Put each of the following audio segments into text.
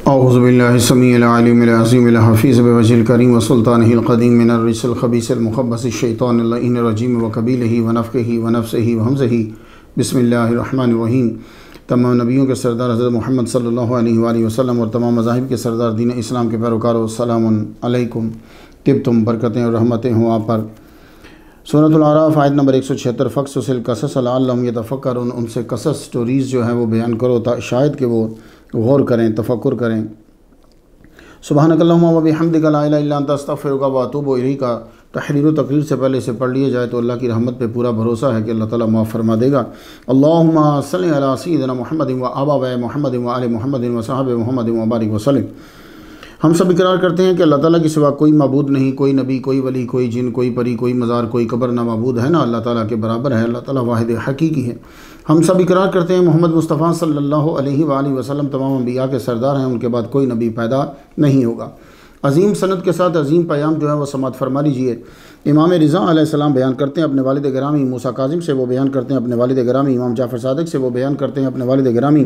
औज़ुबिल्लाहिस्समीइल अलीमिल अज़ीमिल हफ़ीज़ बिवजिहिल करीम व सुल्तानिहिल क़दीम मिनर रिजिल ख़बीसिल मुख़ब्बसिश शैतानिर लईनिर रजीम व क़बीलिही व नफ़्ख़िही व नफ़्सिही व हमज़िही बिस्मिल्लाहिर रहमानिर रहीम। तमाम नबियों के सरदार हज़रत मोहम्मद सल्लल्लाहु अलैहि वसल्लम और तमाम मज़ाहिब के सरदार दीन इस्लाम के पैरोकारों, अस्सलामुन अलैकुम। तिब्तुम, बरकतें और रहमतें हों आप पर। सूरह आराफ आयत नंबर 176। फ़क़्सुसिल क़सस लअल्लहुम यतफ़क्करून, उनसे कसस स्टोरीज़ जो हैं वो बयान करो शायद कि वो गौर करें, तफ़क्कुर करें। सुब्हानकल्लाहुम्मा व बिहम्दिका ला इलाहा इल्ला अंता अस्तग़फ़िरुका व अतूबु इलैका। तहरीर व तकरीर से पहले से पढ़ लिया जाए तो अल्लाह की रहमत पे पूरा भरोसा है कि अल्लाह ताला माफ़ फरमा देगा। अल्लाहुम्मा सल्लि अला सय्यिदिना मुहम्मदिन व आबाए मुहम्मदिन व आले मुहम्मदिन व सहाबे मुहम्मदिन व बारिक वसल्लम। हम सब इकरार करते हैं कि अल्लाह ताला के सिवा कोई माबूद नहीं, कोई नबी, कोई वली, कोई जिन, कोई परी, कोई मज़ार, कोई कब्र ना माबूद है ना अल्लाह ताला के बराबर है। अल्लाह ताला वाहिद हकीकी है। हम सब इकरार करते हैं मोहम्मद मुस्तफ़ा सल्लल्लाहु अलैहि वसल्लम तमाम अंबिया के सरदार हैं, उनके बाद कोई नबी पैदा नहीं होगा। अज़ीम सनद के साथ अज़ीम पैगाम जो है वह समात फरमा लीजिए। इमाम रिज़ा अलैहिस्सलाम बयान करते हैं अपने वालिद गिरामी मूसा काज़िम से, वो बयान करते हैं अपने वालिद गिरामी इमाम जाफ़र सादिक से, वो बयान करते हैं अपने वालिद गिरामी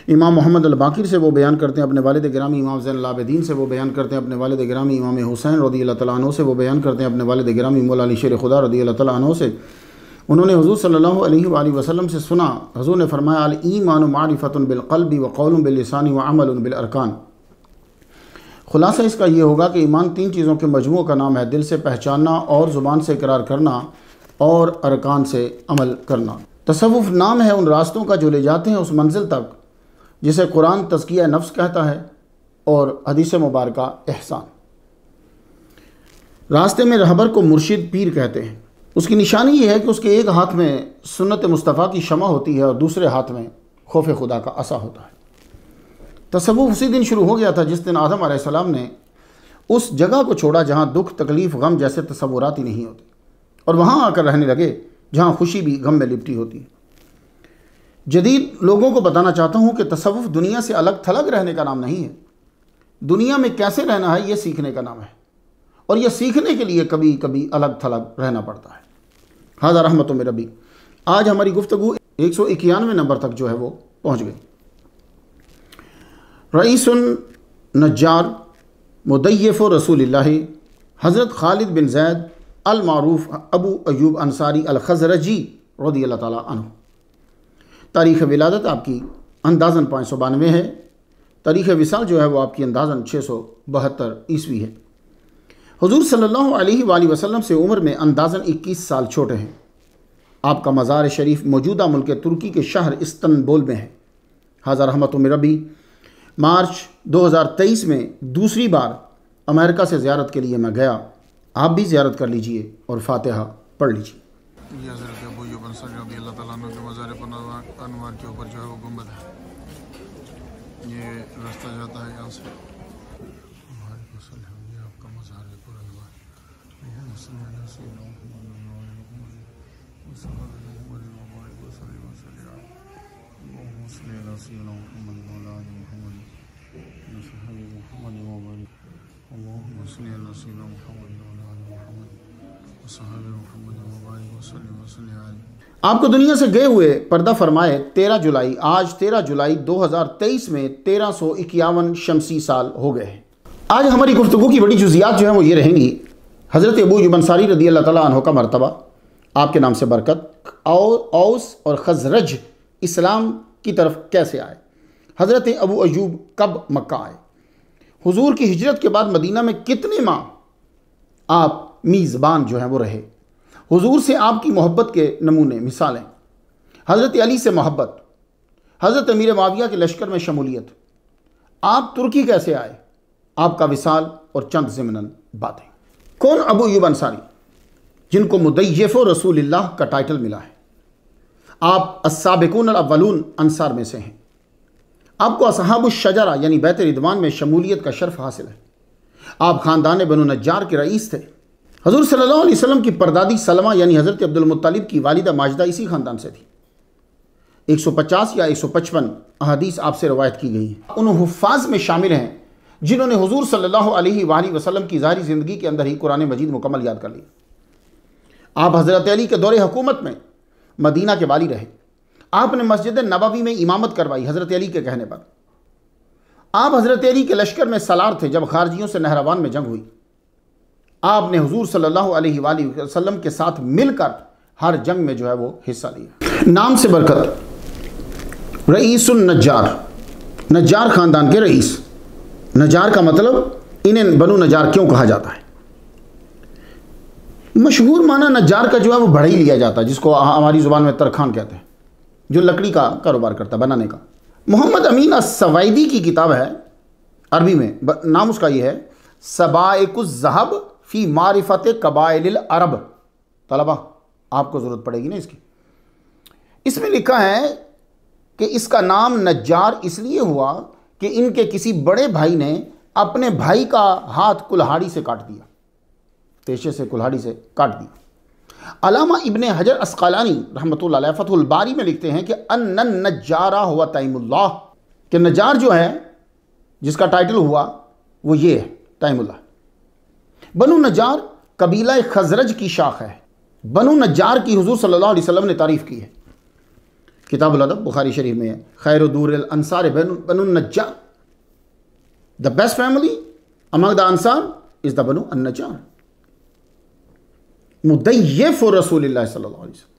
इमाम मोहम्मद अल बाकिर से, वो बयान करते हैं अपने वालिद गिरामी इमाम ज़ैनुल आबिदीन से, वो बयान करते हैं अपने वालिद गिरामी इमाम हुसैन रज़ियल्लाहु तआला अन्हु से, वो बयान करते हैं अपने वालिद गिरामी मौला अली शेर खुदा रज़ियल्लाहु तआला अन्हु से। उन्होंने हुज़ूर सल्लल्लाहु अलैहि वसल्लम से सुना, हुज़ूर ने फरमाया, अल ईमानु मारिफतुन बिल क़ल्बि व क़ौलुन बिल लिसानि व अमलुन बिल अरकान। खुलासा इसका ये होगा कि ईमान तीन चीज़ों के मजमू का नाम है, दिल से पहचानना और ज़ुबान से इकरार करना और अरकान से अमल करना। तसव्वुफ़ नाम है उन रास्तों का जो ले जाते हैं उस मंजिल तक जिसे कुरान तज़किया नफ्स कहता है और हदीस मुबारका एहसान। रास्ते में रहबर को मुर्शिद पीर कहते हैं। उसकी निशानी ये है कि उसके एक हाथ में सुन्नत मुस्तफ़ा की शमा होती है और दूसरे हाथ में खौफ खुदा का असा होता है। तसव्वुफ़ उसी दिन शुरू हो गया था जिस दिन आदम अलैहिस्सलाम ने उस जगह को छोड़ा जहाँ दुख, तकलीफ़, गम जैसे तसव्वुरात ही नहीं होते और वहाँ आकर रहने लगे जहाँ खुशी भी गम में लिपटी होती है। जदीद लोगों को बताना चाहता हूँ कि तसव्वुफ़ दुनिया से अलग थलग रहने का नाम नहीं है। दुनिया में कैसे रहना है ये सीखने का नाम है और यह सीखने के लिए कभी कभी अलग थलग रहना पड़ता है। हाज़ा रहमतुम मिन रब्बी। आज हमारी गुफ्तगू 191 नंबर तक जो है वो पहुँच गई। रईसुन नज्जार मुदय्यिफ़ु रसूलिल्लाह हज़रत खालिद बिन ज़ैद अल मारूफ़ अबू अयूब अंसारी अल खज़रजी रज़ियल्लाहु तआला अन्हु। तारीख़ विलादत आपकी अंदाज़न 592 है। तारीख़ विसाल जो है वो आपकी अंदाज़न 672 ईस्वी है। हुज़ूर सल्लल्लाहु अलैहि वसल्लम से उम्र में अंदाज़न 21 साल छोटे हैं। आपका मज़ार शरीफ मौजूदा मुल्क तुर्की के शहर इस्तंबुल में है। हाज़ा रहमतुम मिन रब्बी। मार्च 2023 में दूसरी बार अमेरिका से ज़ियारत के लिए मैं गया। आप भी ज़ियारत कर लीजिए और फातिहा पढ़ लीजिए। ये हज़रत अबू अय्यूब अंसारी रज़ियल्लाहु तआला अन्हु के मज़ार पर अनवार के ऊपर जो है वो गुंबद है। ये रास्ता जाता है यहाँ से। आपका मज़ार है पर अनवार। आपको दुनिया से गए हुए पर्दा फरमाए 13 जुलाई, आज 13 जुलाई 2023 में 1351 शमसी साल हो गए हैं। आज हमारी गुफ्तगू की बड़ी जुज़ियात जो है वो ये रहेंगी। हज़रत अबू अय्यूब अंसारी रज़ियल्लाहु तआला अन्हु का मर्तबा, आपके नाम से बरकत, औस और खज़रज इस्लाम की तरफ कैसे आए, हज़रत अबू अय्यूब कब मक्का आए, हुजूर की हिजरत के बाद मदीना में कितने माह आप मीज़बान जो हैं वो रहे, हुजूर से आपकी मोहब्बत के नमूने मिसालें, हज़रत अली से मोहब्बत, हज़रत अमीर मुआविया के लश्कर में शमूलियत, आप तुर्की कैसे आए, आपका विसाल और चंद ज़िमनन बातें। कौन अबू अय्यूब अंसारी जिनको मुदय्यिफ़ु रसूलिल्लाह का टाइटल मिला है। आप अस्साबिकून अल अव्वलून अंसार में से हैं। आपको असहाबुश शजरा यानी बैत रिदवान में शमूलियत का शर्फ हासिल है। आप ख़ानदान बनु नज्जार के रईस थे। हज़ूर सल्लल्लाहु अलैहि वसल्लम की परदादी सलमा यानी हज़रत अब्दुल मुत्तलिब की वालिदा माजिदा इसी ख़ानदान से थी। 150 या 155 अहादीस आपसे रवायत की गई हैं। उन हुफ़ाज़ में शामिल हैं जिन्होंने हुजूर सल्लल्लाहु अलैहि वसल्लम की ज़ाहिरी ज़िंदगी के अंदर ही कुरान मजीद मुकम्मल याद कर लिया। आप हज़रत अली के दौरे हुकूमत में मदीना के वाली रहे। आपने मस्जिद नबवी में इमामत करवाई हज़रत अली के कहने पर। आप हज़रत अली के लश्कर में सलार थे जब खारजियों से नहरवान में जंग हुई। आपने हुजूर सल्लल्लाहु अलैहि वसल्लम के साथ मिलकर हर जंग में जो है वो हिस्सा लिया। नाम से बरकत, रईसुन नज्जार, नज्जार ख़ानदान के रईस। नज्जार का मतलब इन्हें बनु नज्जार क्यों कहा जाता है? मशहूर माना नज्जार का जो है वो बढ़ई लिया जाता है, जिसको हमारी ज़ुबान में तरखान कहते हैं, जो लकड़ी का कारोबार करता है, बनाने का। मोहम्मद अमीन अस-सवाइदी की किताब है अरबी में, नाम उसका ये है सबाइकुज़्ज़हब फ़ी मारिफ़त कबाइलिल अरब। तलबा आपको ज़रूरत पड़ेगी ना इसकी। इसमें लिखा है कि इसका नाम नज्जार इसलिए हुआ कि इनके किसी बड़े भाई ने अपने भाई का हाथ कुल्हाड़ी से काट दिया, पेशे से कुल्हाड़ी से काट दिया। अलामा इब्ने हजर अस्क़लानी रहमतुल्लाह अलैह फ़थुल बारी में लिखते हैं कि अन्नन नज्जारा हुआ तैमुल्लाह, कि नज्जार जो है जिसका टाइटल हुआ वो ये है तैमुल्लाह। बनु नज्जार कबीला खजरज की शाख है। बनु नज्जार की हुजूर सल्लल्लाहु अलैहि वसल्लम ने तारीफ़ की है, किताबुल अदब बुखारी शरीफ में है, खैर दूरिल Ansar Banu Najjar, the best family among the Ansar is the Banu Najjar. मुदय्यिफ़ रसूलिल्लाह सल्लल्लाहु अलैहि वसल्लम,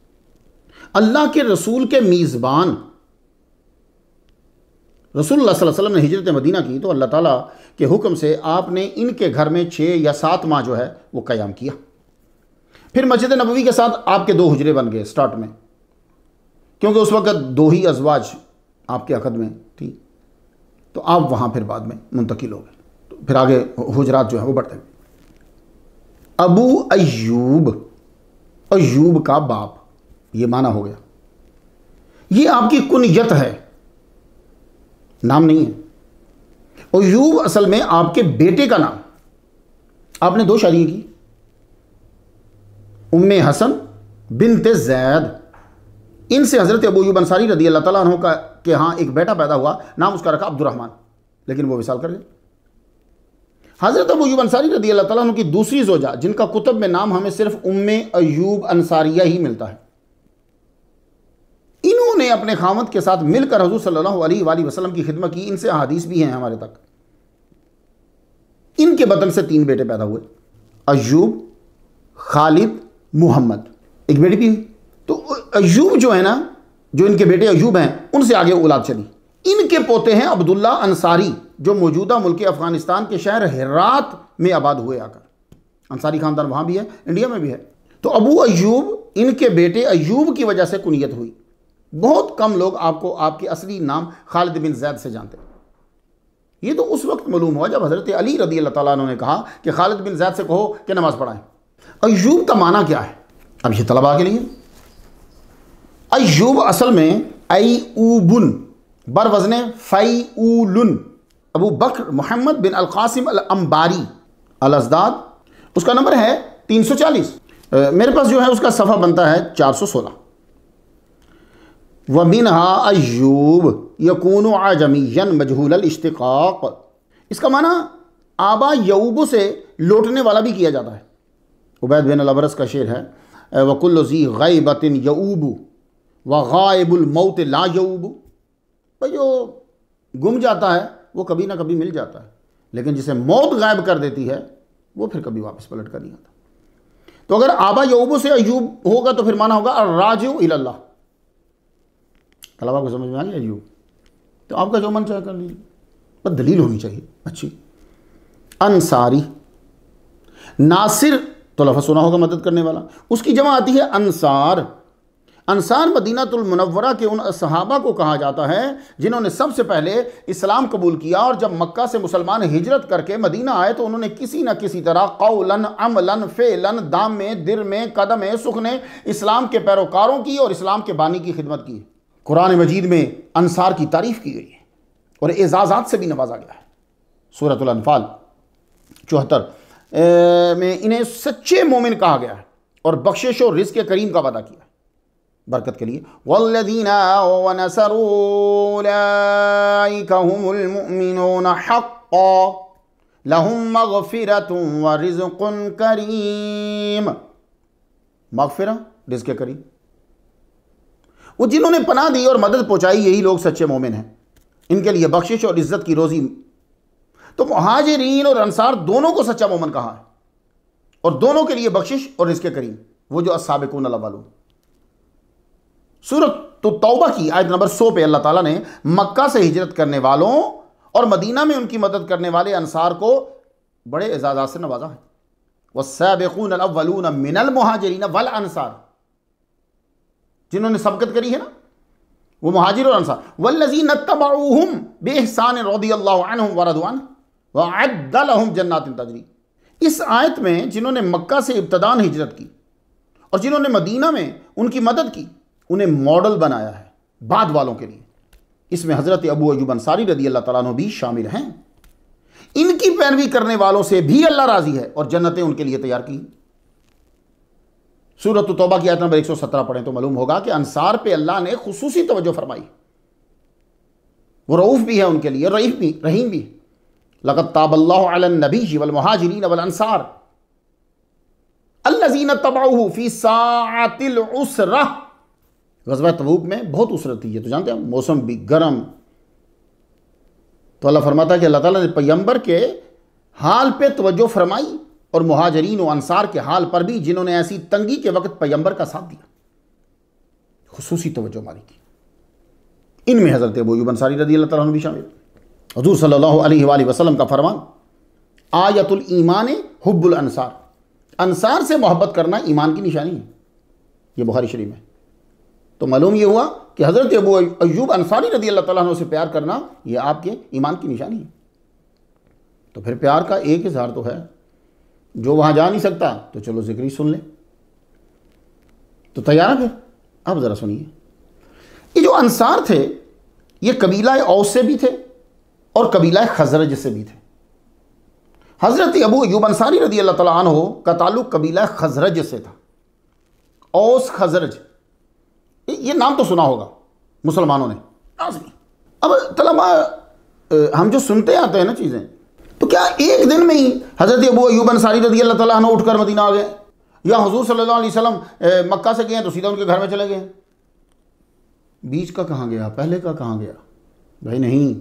अल्लाह के रसूल के मीज़बान। रसूलुल्लाह सल्लल्लाहु अलैहि वसल्लम ने हिजरत मदीना की तो अल्लाह ताला के हुक्म से आपने इनके घर में 6 या 7 माह जो है वो क़याम किया। फिर मस्जिद नबवी के साथ आपके 2 हुजरे बन गए स्टार्ट में, क्योंकि उस वक़्त 2 ही अज़वाज आपके अक़द में थी, तो आप वहाँ फिर बाद में मुंतकिल हो गए, तो फिर आगे हुजरात जो है वो बढ़ते गए। अबू अय्यूब, अय्यूब का बाप, ये माना हो गया। ये आपकी कुनियत है, नाम नहीं है। अय्यूब असल में आपके बेटे का नाम। आपने 2 शादियां की, उम्मे हसन बिनते ज़ैद, इनसे हज़रत अबू अय्यूब अंसारी रदी अल्लाह ताला अन्हु का के यहाँ एक बेटा पैदा हुआ, नाम उसका रखा अब्दुर्रहमान, लेकिन वो विसाल कर गए। हज़रत अबू अय्यूब अंसारी रदी अल्लाह ताला अन्हु की दूसरी ज़ोजा, जिनका कुतुब में नाम हमें सिर्फ उम्मे अय्यूब अंसारिया ही मिलता है, इन्होंने अपने खामद के साथ मिलकर हुज़ूर सल्लल्लाहु अलैहि वसल्लम की खिदमत की। इनसे अहादीस भी हैं हमारे तक। इनके बदन से 3 बेटे पैदा हुए, अय्यूब, खालिद, मोहम्मद, एक बेटी भी। तो अय्यूब जो है ना, जो इनके बेटे अय्यूब हैं, उनसे आगे औलाद चली। इनके पोते हैं अब्दुल्ला अंसारी, जो मौजूदा मुल्क अफ़गानिस्तान के शहर हेरात में आबाद हुए आकर। अंसारी ख़ानदान वहाँ भी है, इंडिया में भी है। तो अबू अय्यूब, इनके बेटे अय्यूब की वजह से कुनियत हुई। बहुत कम लोग आपको आपके असली नाम खालिद बिन ज़ैद से जानते हैं। ये तो उस वक्त मालूम हुआ जब हज़रत अली रदी अल्लाह ताला अन्हु ने कहा कि खालिद बिन ज़ैद से कहो कि नमाज़ पढ़ाएं। अय्यूब का माना क्या है? अब ये तलबा के लिए, अय्यूब असल में अय्यूबुन बर वज़ने फ़ैऊलुन, अबू बकर मोहम्मद बिन अल-क़ासिम अल-अंबारी अल-अज़दाद, उसका नंबर है 340। मेरे पास जो है उसका सफ़ा बनता है 416। व मिनहा अय्यूब यकूनु आजमियन मजहूल अल-इश्तिक़ाक़, इसका माना आबा यऊब से लौटने वाला भी किया जाता है। उबैद बिन अल-अबरस का शेर है, वकुल्लु ज़ी ग़ैबतिन यऊबु व ग़ाइबुल मौत ला यऊबु। भाई जो गुम जाता है वो कभी ना कभी मिल जाता है, लेकिन जिसे मौत गायब कर देती है वो फिर कभी वापस पलट कर नहीं आता। तो अगर आबा यऊब से अय्यूब होगा तो फिर माना होगा अर्राजिउ इलल्लाह। तलबा को समझ में आ गया अय्यूब? तो आपका जो मन चाहे कर लीजिए, पर दलील होनी चाहिए अच्छी। अंसारी, नासिर तो लफ्ज़ सुना होगा मदद करने वाला, उसकी जमा आती है अंसार। अंसार मदीनातुल मुनव्वरा के उन सहाबा को कहा जाता है जिन्होंने सबसे पहले इस्लाम कबूल किया, और जब मक्का से मुसलमान हिजरत करके मदीना आए तो उन्होंने किसी न किसी तरह कौलन, अमलन, फ़ेलन, दाम में, दिर में, कदम में, सुखने इस्लाम के पैरोकारों की और इस्लाम के बानी की खिदमत की। कुरान मजीद में अंसार की तारीफ़ की गई है और एजाज़ात से भी नवाजा गया है। सूरतुल अनफाल 74 में इन्हें सच्चे मोमिन कहा गया है और बख्शिश और रिज़्क़ करीम का वादा किया है बरकत के लिए। वल्लज़ीना व नसरू उलाइका हुमुल मुमिनूना हक़्क़न लहुम मग़फ़िरतुन व रिज़्क़ुन करीम। मग़फ़िरा, रिज़्क़ करीम। वो जिन्होंने पनाह दी और मदद पहुँचाई, यही लोग सच्चे मोमिन हैं। इनके लिए बख्शिश और इज्जत की रोज़ी। तो मुहाजिरीन और अंसार दोनों को सच्चा मोमिन कहा है, और दोनों के लिए बख्शिश और रिज़्क़ करीम, वो जो अस्साबिकून अल-अव्वलून। सूरत तौबा की आयत नंबर 100 पे अल्लाह ताला ने मक्का से हिजरत करने वालों और मदीना में उनकी मदद करने वाले अंसार को बड़े एजाज़ात से नवाजा है। वस्साबिकून अल-अव्वलून मिनल मुहाजिरीन वल अंसार, जिन्होंने सबकत करी है ना, वो मुहाजिर और अंसार। वल्लज़ीना तबऊहुम बिइहसान रज़ियल्लाहु अन्हुम व रज़ू अन्हु व अद्द लहुम जन्नातिन तजरी। इस आयत में जिन्होंने मक्का से इब्तदान हिजरत की और जिन्होंने मदीना में उनकी मदद की, उन्हें मॉडल बनाया है बाद वालों के लिए। इसमें हज़रत अबू अय्यूब अंसारी रज़ी अल्लाह तआला अन्हु भी शामिल हैं। इनकी पैरवी करने वालों से भी अल्लाह राज़ी है और जन्नतें उनके लिए तैयार की। सूरत तौबा की आयत नंबर 117 पढ़ें तो मालूम होगा कि अंसार पे अल्लाह ने खुसूसी तवज्जो फरमाई। वो रऊफ भी है उनके लिए, रहीफ भी, रहीम भी। लक़द ताबल्लाहु अलन नबी वल मुहाजिरीन वल अंसार अल्लज़ीना तबऊहु फी साअतिल उसरा। ग़ज़वा तबूक में बहुत उसरत थी, ये तो जानते हैं, मौसम भी गर्म। तो अल्लाह फरमाता है कि अल्लाह ताला ने पैगंबर के हाल पे तवज्जो फरमाई और मुहाजिरीन और अंसार के हाल पर भी, जिन्होंने ऐसी तंगी के वक्त पैगंबर का साथ दिया, खुसूसी तवज्जो मारी की। इनमें हज़रत अबू अय्यूब अंसारी रज़ी अल्लाह तआला अन्हु भी शामिल। हुज़ूर सल्लल्लाहु अलैहि वसल्लम का फरमान, आयतुल ईमान हुब्बुल अंसार, अंसार से मोहब्बत करना ईमान की निशानी है। ये बुखारी शरीफ में। तो मालूम ये हुआ कि हज़रत अबू अय्यूब अंसारी रज़ी अल्लाह तआला अन्हु से प्यार करना ये आपके ईमान की निशानी है। तो फिर प्यार का एक इज़हार तो है, जो वहाँ जा नहीं सकता तो चलो ज़िक्र ही सुन ले। तो तैयार है? अब ज़रा सुनिए, ये जो अंसार थे ये कबीला औस से भी थे और कबीला खजरज से भी थे। हज़रत अबू अय्यूब अंसारी रज़ी अल्लाह तआला अन्हु का ताल्लुक़ कबीला खजरज से था। औस खजरज, ये नाम तो सुना होगा मुसलमानों ने लाज़मी। अब तलबा हम जो सुनते आते हैं ना चीज़ें, तो क्या एक दिन में ही हज़रत अबू अय्यूब अंसारी रज़ी अल्लाह तआला अन्हु उठकर मदीना आ गए, या हुज़ूर सल्लल्लाहु अलैहि वसल्लम मक्का से गए तो सीधा उनके घर में चले गए? बीच का कहाँ गया, पहले का कहाँ गया? भाई नहीं,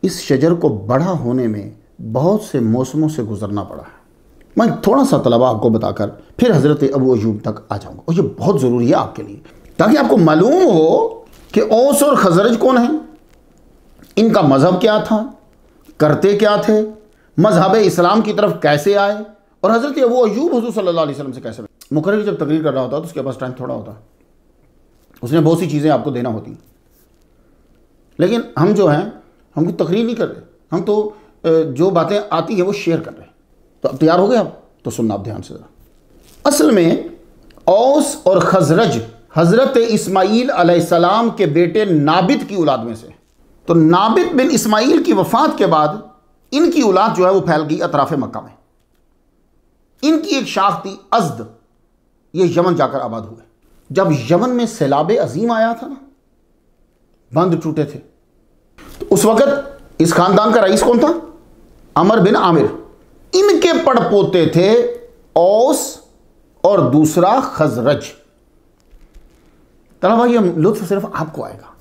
इस शजर को बड़ा होने में बहुत से मौसमों से गुजरना पड़ा है। मैं थोड़ा सा तलबा आपको बताकर फिर हज़रत अबू अय्यूब तक आ जाऊँगा, और ये बहुत ज़रूरी है आपके लिए, ताकि आपको मालूम हो कि औस और खजरज कौन है, इनका मज़हब क्या था, करते क्या थे, मज़हब इस्लाम की तरफ कैसे आए, और हज़रत अबू अय्यूब हुज़ूर सल्लल्लाहु अलैहि वसल्लम से कैसे मिले। मुकर्रिर जब तकरीर कर रहा होता है तो उसके पास टाइम थोड़ा होता है, उसने बहुत सी चीज़ें आपको देना होती, लेकिन हम जो हैं हमको तकरीर नहीं कर रहे, हम तो जो बातें आती हैं वो शेयर कर रहे हैं। तो अब तैयार हो गए आप? तो सुनना आप ध्यान से ज़रा। असल में औस और खजरज हज़रत इस्माईल अलैहिस्सलाम के बेटे नाबित की औलाद में से। तो नाबित बिन इस्माईल की वफ़ात के बाद इनकी औलाद जो है वो फैल गई अतराफ़ मक्का में। इनकी एक शाख थी अज़द, ये यमन जाकर आबाद हुए। जब यमन में सैलाब अजीम आया था ना, बंद टूटे थे, तो उस वक़्त इस ख़ानदान का रईस कौन था? अमर बिन आमिर। इनके पड़पोते थे औस और दूसरा खजरज। तला भाई, ये लुत्फ सिर्फ आपको आएगा।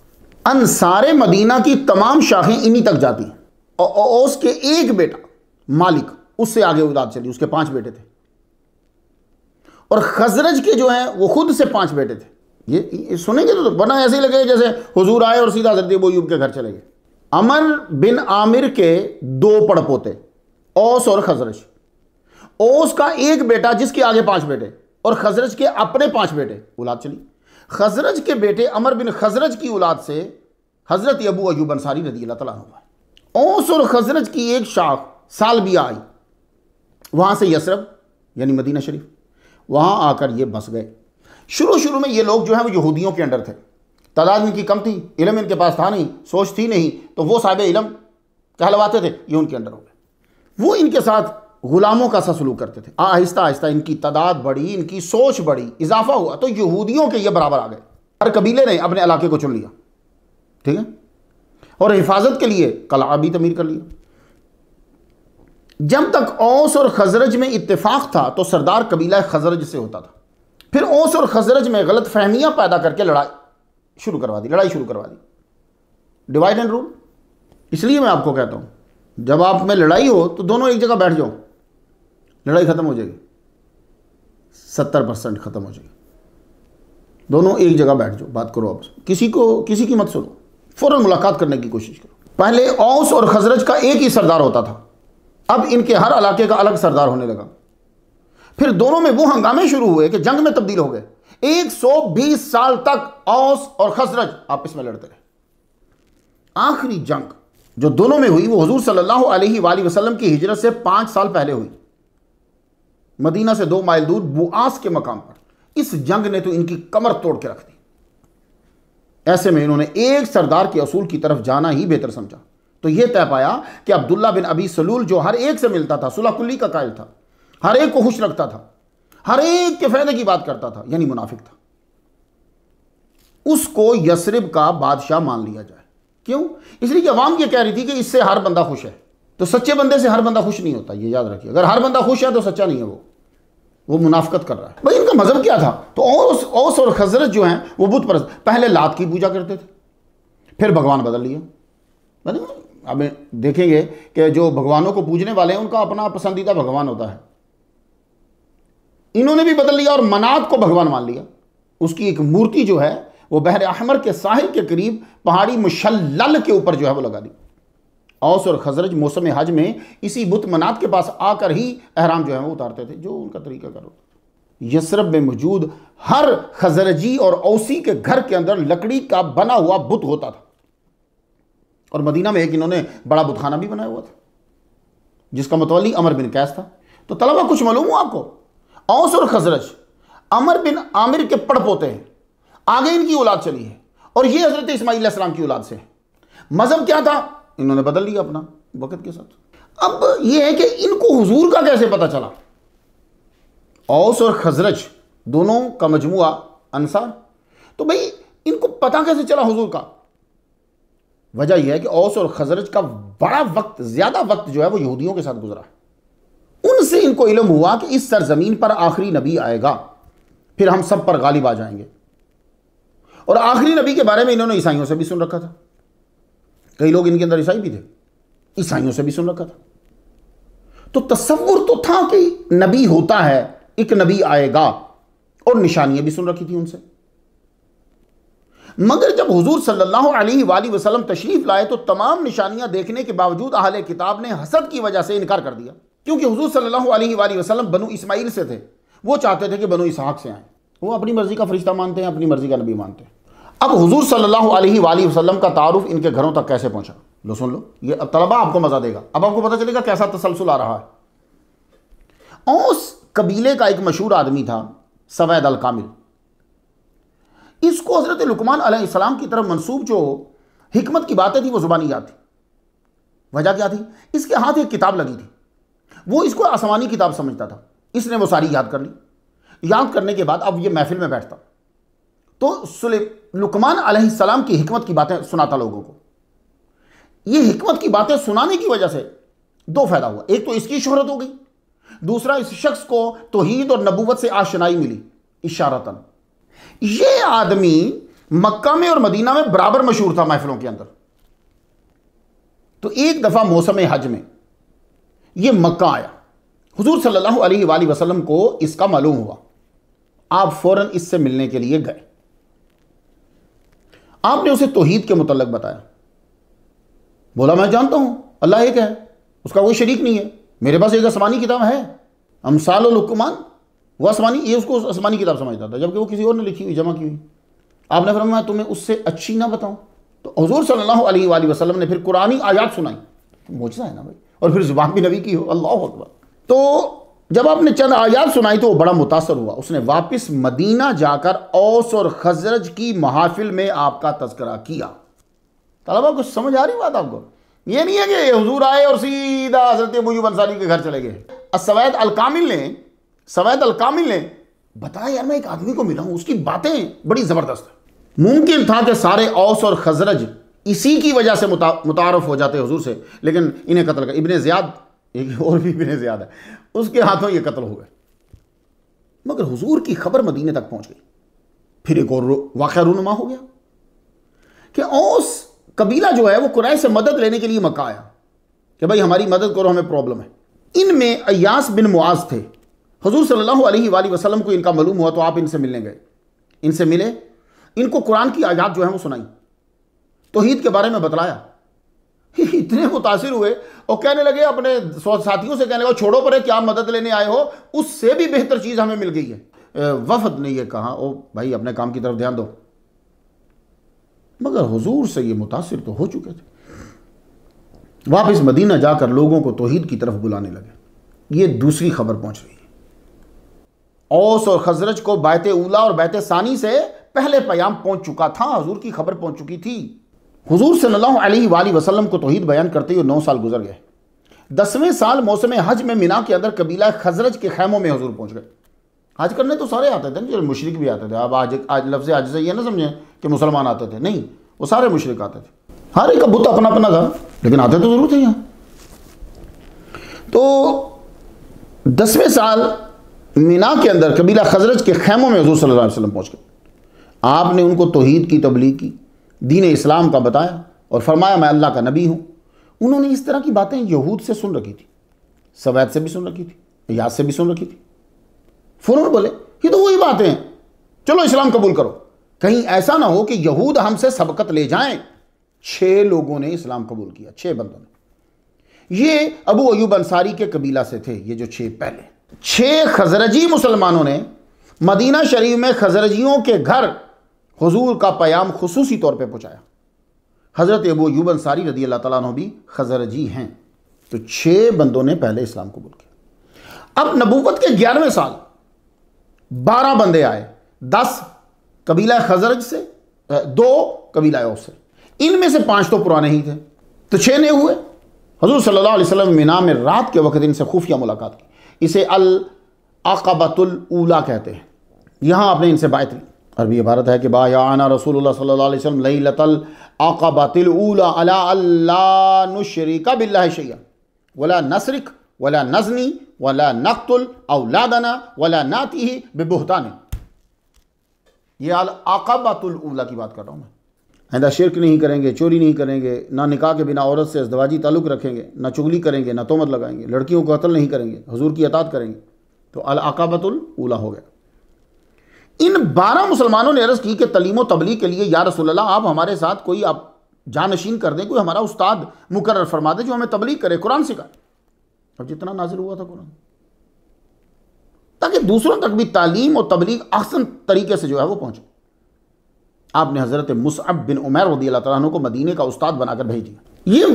अंसारे मदीना की तमाम शाखें इन्हीं तक जाती हैं, और औस के एक बेटा मालिक, उससे आगे औलाद चली, उसके 5 बेटे थे, और खजरज के जो हैं वो खुद से 5 बेटे थे। ये सुनेंगे तो वरना ऐसे ही लगे जैसे हुजूर आए और सीधा हज़रत अबू अय्यूब के घर चले गए। अमर बिन आमिर के 2 पड़पोते, औस और खजरज। औस का एक बेटा जिसके आगे 5 बेटे, और खजरज के अपने 5 बेटे, औलाद चली। खजरज के बेटे अमर बिन खजरज की औलाद से हज़रत अबू अय्यूब अंसारी रज़ी अल्लाह तआला अन्हु। औस और खजरज की एक शाख सालबिया आई, वहाँ से यसरब यानी मदीना शरीफ, वहाँ आकर ये बस गए। शुरू में ये लोग जो हैं वो यहूदियों के अंडर थे, तादाद इनकी कम थी, इल्म इनके पास था नहीं, सोच थी नहीं, तो वो साहिब इल्म कहलवाते थे, ये उनके अंडर हो गए। वो इनके साथ गुलामों का सा सलूक करते थे। आहिस्ता आहिस्ता इनकी तादाद बढ़ी, इनकी सोच बढ़ी, इजाफा हुआ, तो यहूदियों के ये बराबर आ गए। हर कबीले ने अपने इलाके को चुन लिया, ठीक है, और हिफाजत के लिए कला भी तमीर कर लिया। जब तक औस और खजरज में इत्तेफाक था तो सरदार कबीला खजरज से होता था। फिर औस और खजरज में गलत फहमियां पैदा करके लड़ाई शुरू करवा दी, डिवाइड एंड रूल। इसलिए मैं आपको कहता हूं जब आप में लड़ाई हो तो दोनों एक जगह बैठ जाओ, लड़ाई खत्म हो जाएगी, 70% खत्म हो जाएगी। दोनों एक जगह बैठ जाओ, बात करो आपस में, किसी की मत सुनो, फौरन मुलाकात करने की कोशिश करो। पहले औस और खजरज का एक ही सरदार होता था, अब इनके हर इलाके का अलग सरदार होने लगा। फिर दोनों में वो हंगामे शुरू हुए कि जंग में तब्दील हो गए। 120 साल तक औस और खजरज आपस में लड़ते रहे। आखिरी जंग जो दोनों में हुई वो हुजूर सल्लल्लाहु अलैहि वसल्लम की हिजरत से 5 साल पहले हुई, मदीना से 2 माइल दूर बुआस के मकाम पर। इस जंग ने तो इनकी कमर तोड़ के रख दी। ऐसे में इन्होंने एक सरदार के असूल की तरफ जाना ही बेहतर समझा। तो यह तय पाया कि अब्दुल्ला बिन अबी सलूल जो हर एक से मिलता था, सुलह कुल्ली का कायल था, हर एक को खुश रखता था, हर एक के फायदे की बात करता था, यानी मुनाफिक था, उसको यसरिब का बादशाह मान लिया जाए। क्यों? इसलिए कि अवाम ये कह रही थी कि इससे हर बंदा खुश है। तो सच्चे बंदे से हर बंदा खुश नहीं होता, ये याद रखिए। अगर हर बंदा खुश है तो सच्चा नहीं है, वो मुनाफिकत कर रहा है। भाई इनका मजहब क्या था? तो औस और खजरत जो हैं वो बुत परस्त। पहले लात की पूजा करते थे, फिर भगवान बदल लिया। अब देखेंगे कि जो भगवानों को पूजने वाले हैं उनका अपना पसंदीदा भगवान होता है। इन्होंने भी बदल लिया और मनात को भगवान मान लिया। उसकी एक मूर्ति जो है वो बहर अहमर के साहिल के करीब पहाड़ी मुशल्लल के ऊपर जो है वो लगा दी। औस और खजरज मौसम हज में इसी बुत मनात के पास आकर ही एहराम जो है वो उतारते थे, जो उनका तरीका कर होता। यसरब में मौजूद हर खजरजी और औसी के घर के अंदर लकड़ी का बना हुआ बुत होता था। और मदीना में एक इन्होंने बड़ा बुतखाना भी बनाया हुआ था जिसका मुतवल्ली अमर बिन कैस था। तो तलबा कुछ मालूम हो आपको, औस और खजरज अमर बिन आमिर के पड़पोते हैं, आगे इनकी औलाद चली है और ये हजरत इस्माइल अलैहिस्सलाम की औलाद से है। मजहब क्या था? इन्होंने बदल लिया अपना वक्त के साथ। अब यह है कि इनको हुजूर का कैसे पता चला? औस और खजरज दोनों का मजमुआ अंसार, तो भाई इनको पता कैसे चला हुजूर का? वजह यह है कि औस और खजरज का बड़ा वक्त, ज्यादा वक्त जो है वो यहूदियों के साथ गुजरा है। उनसे इनको इल्म हुआ कि इस सरजमीन पर आखिरी नबी आएगा, फिर हम सब पर गालिब आ जाएंगे। और आखिरी नबी के बारे में इन्होंने ईसाइयों से भी सुन रखा था। कई लोग इनके अंदर ईसाई भी थे, ईसाइयों से भी सुन रखा था। तो तसव्वुर तो था कि नबी होता है, एक नबी आएगा, और निशानियां भी सुन रखी थी उनसे। मगर जब हुजूर सल्लल्लाहु अलैहि वसल्लम तशरीफ लाए तो तमाम निशानियां देखने के बावजूद अहले किताब ने हसद की वजह से इनकार कर दिया। क्योंकि हुजूर सल्लल्लाहु अलैहि वसल्लम बनु इस्माइल से थे, वो चाहते थे कि बनु इसहाक से आए। वो अपनी मर्जी का फरिश्ता मानते हैं, अपनी मर्जी का नबी मानते हैं। अब हुजूर सल्लल्लाहु अलैहि वसल्लम का तारुफ इनके घरों तक कैसे पहुंचा? लो सुन लो, ये तलबा आपको मजा देगा। अब आपको पता चलेगा कैसा तसलसल आ रहा है। औस कबीले का एक मशहूर आदमी था सवैद अल कामिल। इसको हजरत लुकमान अलैहिस्सलाम की तरफ मंसूब जो हिकमत की बातें थी वो जुबानी याद थी। वजह क्या थी? इसके हाथ एक किताब लगी थी, वो इसको आसमानी किताब समझता था। इसने वो सारी याद कर ली। याद करने के बाद अब ये महफिल में बैठता तो लुकमान अलैहिस्सलाम की हिकमत की बातें सुनाता लोगों को। ये हिकमत की बातें सुनाने की वजह से 2 फायदा हुआ। एक तो इसकी शोहरत हो गई, दूसरा इस शख्स को तौहीद और नबूवत से आशनाई मिली इशारतन। ये आदमी मक्का में और मदीना में बराबर मशहूर था महफिलों के अंदर। तो एक दफा मौसम हज में ये मक्का आया, हुजूर सल्लल्लाहु अलैहि वसल्लम को इसका मालूम हुआ। आप फौरन इससे मिलने के लिए गए। आपने उसे तौहीद के मुतल्लिक बताया। बोला मैं जानता हूं अल्लाह एक है, उसका कोई शरीक नहीं है, मेरे पास एक आसमानी किताब है अमसाल और लुकमान, वो आसमानी, ये उसको आसमानी किताब समझता था जबकि वो किसी और ने लिखी हुई, जमा की हुई। आपने फरमाया तुम्हें उससे अच्छी ना बताऊं? तो हुजूर सल्लल्लाहु अलैहि वसल्लम ने फिर कुरानी आयात सुनाई। मुझे है ना भाई, और फिर जुबान भी नबी की हो, अल्लाह अकबर। तो जब आपने चंद आयात सुनाई तो वो बड़ा मुतासर हुआ। उसने वापस मदीना जाकर औस और खजरज की महफिल में आपका तज़किरा किया। तलबा कुछ समझ आ रही बात आपको? ये नहीं है कि हुजूर आए और सीधा हजरत अबू अय्यूब अंसारी के घर चले गए। सवैद अल कामिल ने बताया यार मैं एक आदमी को मिला हूं, उसकी बातें बड़ी जबरदस्त है। मुमकिन था कि सारे औस और खजरज इसी की वजह से मुतारफ हो जाते हुजूर से, लेकिन इन्हें कत्ल कर, इब्ने ज़ियाद, एक और भी इब्ने ज़ियाद है, उसके हाथों ये कत्ल हो गए। मगर हुजूर की खबर मदीने तक पहुंच गई। फिर एक और वाक़या रूनुमा हो गया कि औस कबीला जो है वो कुरैश से मदद लेने के लिए मक्का आया कि भाई हमारी मदद करो, हमें प्रॉब्लम है। इनमें अय्यास बिन मुआज थे। हुजूर सल्लल्लाहु अलैहि वसल्लम को इनका मालूम हुआ तो आप इनसे मिलने गए। इनसे मिले, इनको कुरान की आयत जो है वो सुनाई, तौहीद के बारे में बतलाया। इतने मुतासिर हुए और कहने लगे, अपने साथियों से कहने लगे, छोड़ो परे, क्या मदद लेने आए हो, उससे भी बेहतर चीज़ हमें मिल गई है। वफद ने यह कहा, ओ भाई अपने काम की तरफ ध्यान दो। मगर हुजूर से ये मुतासिर तो हो चुके थे। वापस मदीना जाकर लोगों को तौहीद की तरफ बुलाने लगे। ये दूसरी खबर पहुंच रही है। औस और खजरज को बैत उला और बैत सानी से पहले पैगाम पहुंच चुका था, हुजूर की खबर पहुंच चुकी थी। हुजूर सल्लल्लाहु अलैहि वसल्लम को तौहीद बयान करते हुए 9 साल गुजर गए। 10वें साल मौसम हज में मिना के अंदर कबीला खजरज के खैमों में हुजूर पहुंच गए। हज करने तो सारे आते थे, जो मुशरिक भी आते थे। अब आज लफ्ज़ हज से ये ना समझें कि मुसलमान आते थे, नहीं, वो सारे मुशरिक आते थे। हर एक का बुत अपना अपना था, लेकिन आते तो जरूर थे यहाँ। तो 10वें साल मिना के अंदर कबीला खजरज के खैमों में हुजूर सल्लल्लाहु अलैहि वसल्लम पहुंच गए। आपने उनको तौहीद की तबलीग की, दीन इस्लाम का बताया और फरमाया मैं अल्लाह का नबी हूँ। उन्होंने इस तरह की बातें यहूद से सुन रखी थी, सवैद से भी सुन रखी थी, याद से भी सुन रखी थी। फौरन बोले ये तो वही बातें हैं, चलो इस्लाम कबूल करो। कहीं ऐसा ना हो कि यहूद हमसे सबकत ले जाएं। 6 लोगों ने इस्लाम कबूल किया, 6 बंदों ने। ये अबू अयूब अंसारी के कबीला से थे। ये जो 6 पहले 6 खजरजी मुसलमानों ने मदीना शरीफ में खजरजियों के घर हुजूर का पैगाम खुसूसी तौर पे पहुंचाया। हज़रत अबू अयूब अंसारी रज़ी अल्लाह तआला अन्हु भी खजरजी हैं। तो 6 बंदों ने पहले इस्लाम कबूल किया। अब नबूवत के 11वें साल 12 बंदे आए, 10 कबीला खजरज से, 2 कबीला औस से। इनमें से 5 तो पुराने ही थे, तो 6 नए हुए। हुजूर सल्लल्लाहु अलैहि वसल्लम मिना में रात के वक्त इनसे खुफिया मुलाकात की। इसे अल अक़बतुल ऊला कहते हैं। यहाँ आपने इनसे बायत ली। अरबी इबारत है कि बायाना रसूलुल्लाह सल्लल्लाहु अलैहि वसल्लम लैलतल अक़बतिल ऊला अला अल्ला नुशरिका बिल्लाहि शैअन वला नसरिक वला नज़नी वला नक़्तुल औलादना वला नातिही बिबुहतान। ये अल अक़बतुल ऊला की बात कर रहा हूँ मैं। आइंदा शिर्क नहीं करेंगे, चोरी नहीं करेंगे, ना निकाह के बिना औरत से अज़दवाजी ताल्लुक़ रखेंगे, ना चुगली करेंगे, ना तोहमत लगाएंगे, लड़कियों को कत्ल नहीं करेंगे, हुजूर की अताअत करेंगे। तो अल अक़बतुल ऊला हो गया। इन 12 मुसलमानों ने अर्ज़ की कि तलीम व तबलीग के लिए या रसूलल्लाह आप हमारे साथ कोई आप जानशीन कर दें, कोई हमारा उस्ताद मुकर्रर फरमा दे जो हमें तबलीग करे, कुरान सिखाए। अब जितना नाजिल हुआ था कुरान, ताकि दूसरों तक भी तालीम और तबलीग आसान तरीके से जो है वो पहुंचे। आपने हज़रत मुसअब बिन उमैर रज़ियल्लाहु तआला अन्हु को मदीने का उस्ताद बनाकर भेज दिया। ये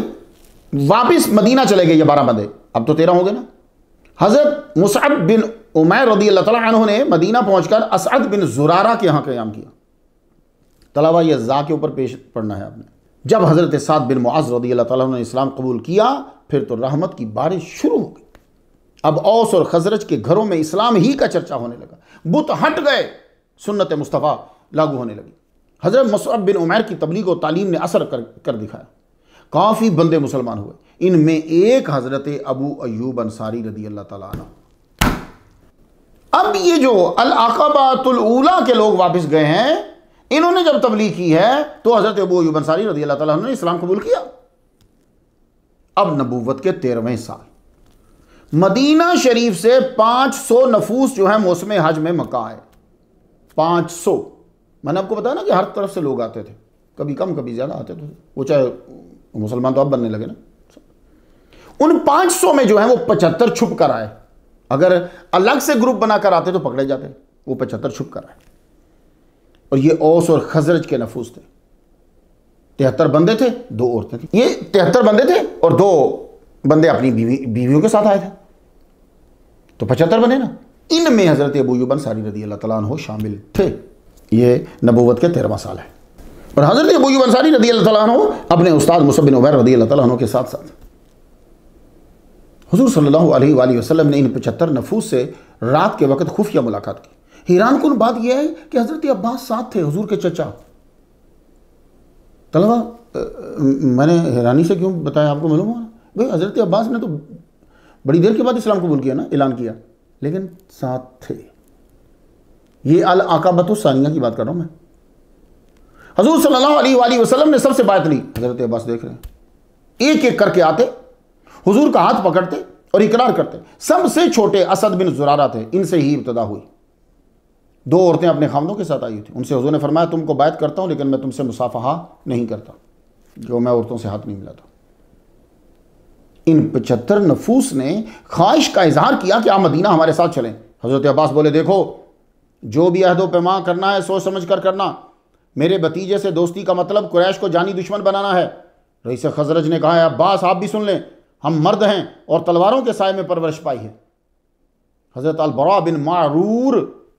वापस मदीना चले गए, ये 12 बंदे, अब तो 13 हो गए ना। हज़रत मुसअब बिन उमैर रज़ियल्लाहु तआला अन्हु ने मदीना पहुंचकर असअद बिन ज़ुरारा के यहाँ क़याम किया। तलबा ये ज़ा के ऊपर पेश पढ़ना है आपने। जब हज़रत साद बिन मुआज़ रज़ियल्लाहु तआला अन्हु ने इस्लाम कबूल किया, फिर तो रहमत की बारिश शुरू हो गई। अब औस और खजरज के घरों में इस्लाम ही का चर्चा होने लगा। बुत हट गए, सुन्नत मुस्तफ़ा लागू होने लगी। हज़रत मुसअब बिन उमैर की तबलीग और तालीम ने असर कर दिखाया। काफ़ी बंदे मुसलमान हुए। इनमें एक हज़रत अबू अयूब अंसारी रज़ियल्लाहु तआला अन्हु। अब ये जो अल अक़बतुल ऊला के लोग वापस गए हैं, इन्होंने जब तबलीग की है तो हज़रत अबू अयूब अंसारी रज़ियल्लाहु तआला अन्हु ने इस्लाम कबूल किया। अब नबूवत के 13वें साल मदीना शरीफ से 500 नफूस जो है मौसम हज में मक्का आए। 500, मैंने आपको बताया ना कि हर तरफ से लोग आते थे, कभी कम कभी ज़्यादा आते थे। वो चाहे मुसलमान तो अब बनने लगे ना। उन 500 में जो है वो 75 छुप कर आए। अगर अलग से ग्रुप बनाकर आते तो पकड़े जाते, वो 75 छुप कर आए। और ये औस और खजरज के नफूस थे। 73 बंदे थे, 2 औरतें थी। ये 73 बंदे थे और 2 बंदे अपनी बीवियों के साथ आए थे, तो 75 बने ना। इनमें हज़रत अबू अयूब अंसारी रज़ियल्लाहु तआला अन्हु शामिल थे। ये नबूवत के 13वां साल है। और हज़रत अबू अयूब अंसारी रज़ियल्लाहु तआला अन्हु अपने उस्ताद मुसअब बिन उमैर रज़ियल्लाहु तआला अन्हु के साथ साथ हुजूर सल्लल्लाहु अलैहि वसल्लम ने इन 75 नफूस से रात के वक्त खुफिया मुलाकात की। हैरान कुन बात यह है कि हज़रत अब्बास साथ थे, हुजूर के चचा। तलबा मैंने हैरानी से क्यों बताया आपको मालूम हुआ? भाई हज़रत अब्बास ने तो बड़ी देर के बाद इस्लाम कबूल किया ना, ऐलान किया, लेकिन साथ थे। ये अल अक़बतुस सानिया की बात कर रहा हूँ मैं। हजूर सल्लल्लाहु अलैहि वसल्लम ने सबसे बात ली। हजरत अब्बास देख रहे हैं, एक एक करके आते, हुजूर का हाथ पकड़ते और इकरार करते। सबसे छोटे असद बिन जुरारा थे, इनसे ही इब्तदा हुई। दो औरतें अपने खामदों के साथ आई थी। उनसे हुजूर ने फरमाया, तुमको बात करता हूं लेकिन मैं तुमसे मुसाफहा नहीं करता, जो मैं औरतों से हाथ नहीं मिलाता। इन 75 नफूस ने ख्वाहिश का इजहार किया कि आप मदीना हमारे साथ चलें। हजरत अब्बास बोले, देखो जो भी अहदो पैमा करना है सोच समझ कर करना। मेरे भतीजे से दोस्ती का मतलब कुरैश को जानी दुश्मन बनाना है। रईस खजरज ने कहा, अब्बास आप भी सुन लें, हम मर्द हैं और तलवारों के साए में परवरिश पाई है। हजरत अल बरा बिन मारूर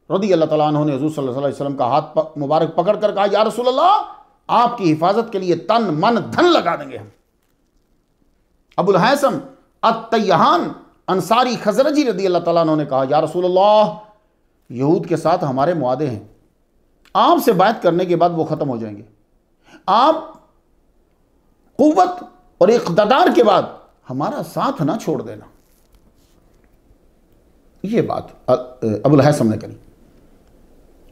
रदी अल्लाह तआला अन्हु ने हुजूर सल्लल्लाहु अलैहि वसल्लम का हाथ मुबारक पकड़ कर कहा, या रसूल अल्लाह, आपकी हिफाजत के लिए तन मन धन लगा देंगे हम। अबुल हैसम अत-तय्यहान अंसारी खजरजी रदी अल्लाह तआला अन्हु ने कहा, या रसूल अल्लाह, यहूद के साथ हमारे मुआदे हैं, आपसे बात करने के बाद वो खत्म हो जाएंगे। आप कुव्वत और इक़्तिदार के बाद हमारा साथ ना छोड़ देना। ये बात अबुल हैसम ने करी।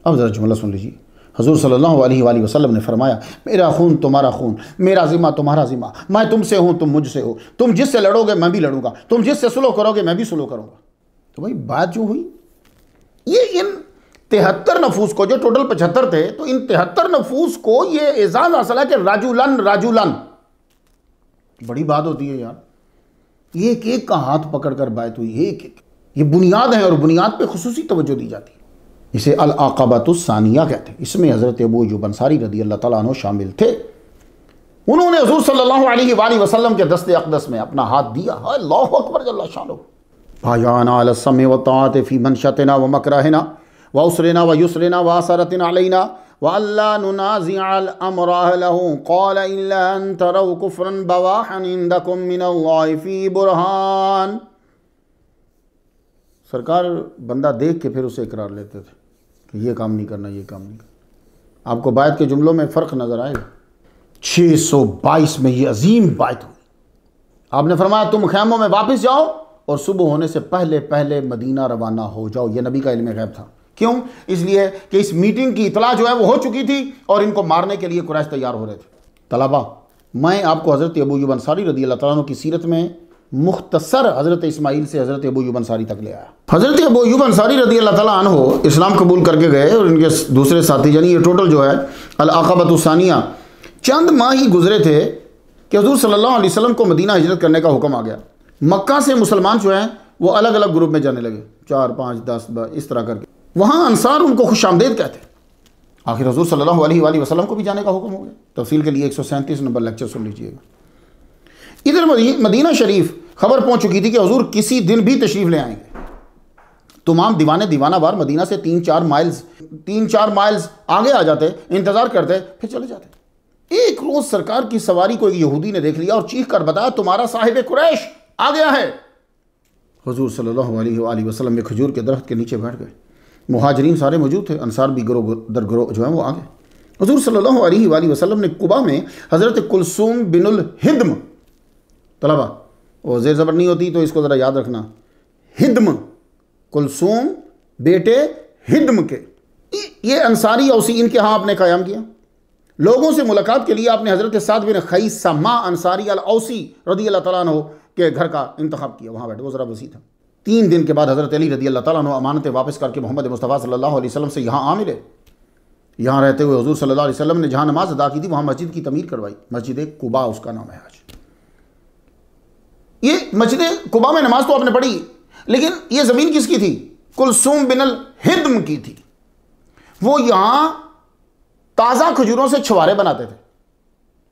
अब जरा जुमला सुन लीजिए। हजूर सल्लल्लाहु अलैहि वसल्लम ने फरमाया, मेरा खून तुम्हारा खून, मेरा ज़िम्मा तुम्हारा ज़िम्मा, मैं तुमसे हूं तुम मुझसे हो, तुम जिससे लड़ोगे मैं भी लड़ूंगा, तुम जिससे सुलह करोगे मैं भी सुलह करूंगा। तो भाई बात जो हुई, ये इन 73 नफूस को, जो टोटल 75 थे, तो इन 73 नफूस को ये एजाज हासिल है कि राजुलन राजुलन। बड़ी बात होती है यार, एक एक का हाथ पकड़कर बात हुई, एक एक। ये बुनियाद है और बुनियाद पे खुसूसी तवज्जो दी जाती है। इसे अल अक़बतुस सानिया कहते हैं। इसमें हज़रत अबू अय्यूब अंसारी रदी अल्लाह तआला अन्हु शामिल थे। उन्होंने हुज़ूर सल्लल्लाहु अलैहि वसल्लम के दस्ते अक़दस में अपना हाथ दिया। अल्लाहु अकबर जल्ला शानुहु। भायाना अला सम्मि व ताअति फी मनशतिना व मकरहिना व उसरिना व युसरिना व असरतिन अलैना व अल्ला नुनाज़िअल अम्र अहलहु क़ाल इल्ला अन तरौ कुफ्रन बवाहन इंदकुम मिनल्लाहि फी बुरहान। सरकार बंदा देख के फिर उसे इकरार लेते थे कि ये काम नहीं करना, ये काम नहीं करना। आपको बायत के जुमलों में फ़र्क नज़र आएगा। 622 में ये अजीम बायत हुई। आपने फरमाया, तुम खैमों में वापस जाओ और सुबह होने से पहले पहले मदीना रवाना हो जाओ। यह नबी का इल्म गैब था। क्यों? इसलिए कि इस मीटिंग की इतला जो है वो हो चुकी थी और इनको मारने के लिए कुरैश तैयार हो रहे थे। तलबा, मैं आपको हज़रत अबू अय्यूब अंसारी रदी अल्लाह तआला अन्हु की सीरत में मुख्तसर हज़रत इस्माइल से हज़रत अबू अय्यूब अंसारी तक ले आया। हज़रत अबू अय्यूब अंसारी रदी अल्लाह तआला अन्हु इस्लाम कबूल करके गए और इनके दूसरे साथी, यानी ये टोटल जो है अल अक़बतुस सानिया, चंद माह ही गुजरे थे कि हुज़ूर सल्लल्लाहु अलैहि वसल्लम को मदीना हिजरत करने का हुक्म आ गया। मक्का से मुसलमान जो हैं वो अलग अलग ग्रुप में जाने लगे, 4, 5, 10 इस तरह करके। वहाँ अंसार उनको खुशामदेद कहते। आखिर हुज़ूर सल्लल्लाहु अलैहि वसल्लम को भी जाने का हुक्म हो गया। तफसील के लिए 137 नंबर लेक्चर सुन लीजिएगा। इधर मदीना शरीफ खबर पहुंच चुकी थी कि हुजूर किसी दिन भी तशरीफ ले आएंगे। तमाम दीवाने दीवाना बार मदीना से 3-4 माइल्स आगे आ जाते, इंतजार करते, फिर चले जाते। एक रोज सरकार की सवारी को एक यहूदी ने देख लिया और चीख कर बताया, तुम्हारा साहिब कुरैश आ गया है। हुजूर सल्लल्लाहु अलैहि वसल्लम में खजूर के दरख्त के नीचे बैठ गए। मुहाजिरीन सारे मौजूद थे, अंसार भी गिरोह दर गिरोह जो है वो आ गए। हुजूर सल्लल्लाहु अलैहि वसल्लम ने कुबा में हज़रत कुलसूम बिनुल हिद्म, तलबा वो ज़ेर ज़बर नहीं होती तो इसको ज़रा याद रखना, हिद्म, कुलसूम बेटे हिद्म के, ये अंसारी औसी, इनके यहाँ आपने क़याम किया। लोगों से मुलाकात के लिए आपने हज़रत साद बिन खैसमा अंसारी अल औसी रदी अल्लाह तआला अन्हु के घर का इंतखाब किया। वहाँ बैठे, वो ज़रा वसी था। 3 दिन के बाद हज़रत अली रदी अल्लाह तआला अन्हु अमानतें वापस करके मोहम्मद मुस्तफ़ा सल्लल्लाहु अलैहि वसल्लम से यहाँ आ मिले। यहाँ रहते हुए हुजूर सल्लल्लाहु अलैहि वसल्लम ने जहाँ नमाज अदा की थी वहाँ मस्जिद की तमीर करवाई। मस्जिद कुबा उसका नाम है आज। ये मस्जिद कुबा में नमाज तो आपने पढ़ी, लेकिन ये ज़मीन किसकी थी? कुलसूम बिन हिद्म की थी। वो यहाँ ताज़ा खजूरों से छुआरे बनाते थे।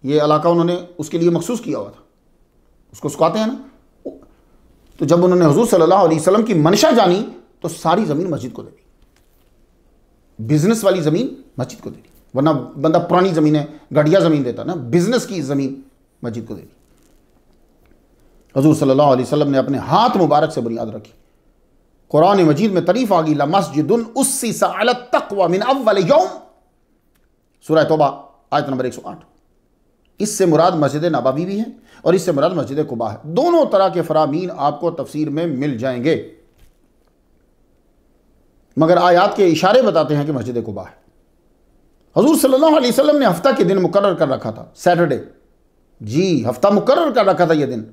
ये इलाका उन्होंने उसके लिए मखसूस किया हुआ था, उसको सुखाते हैं ना। तो जब उन्होंने हुजूर सल्लल्लाहु अलैहि वसल्लम की मंशा जानी तो सारी ज़मीन मस्जिद को दे दी। बिजनेस वाली ज़मीन मस्जिद को दे दी, वरना बंदा पुरानी ज़मीनें घटिया ज़मीन देता ना, बिजनेस की ज़मीन मस्जिद को दे दी। हुजूर सल्लल्लाहु अलैहि वसल्लम ने अपने हाथ मुबारक से बुनियाद रखी। कुरान मजीद में तारीफ आ गई, लमस्जिदुन उस्सिसा अला तक़वा मिन अव्वल यौम, सूरह तौबा आयत नंबर 108। इससे मुराद मस्जिद नबवी भी है और इससे मुराद मस्जिद कुबा है। दोनों तरह के फरामीन आपको तफसीर में मिल जाएंगे, मगर आयात के इशारे बताते हैं कि मस्जिद कुबा है। हुजूर सल्लल्लाहु अलैहि वसल्लम ने हफ्ता के दिन मुकर्रर कर रखा था, सैटरडे। जी, हफ्ता मुकर्रर कर रखा था ये दिन।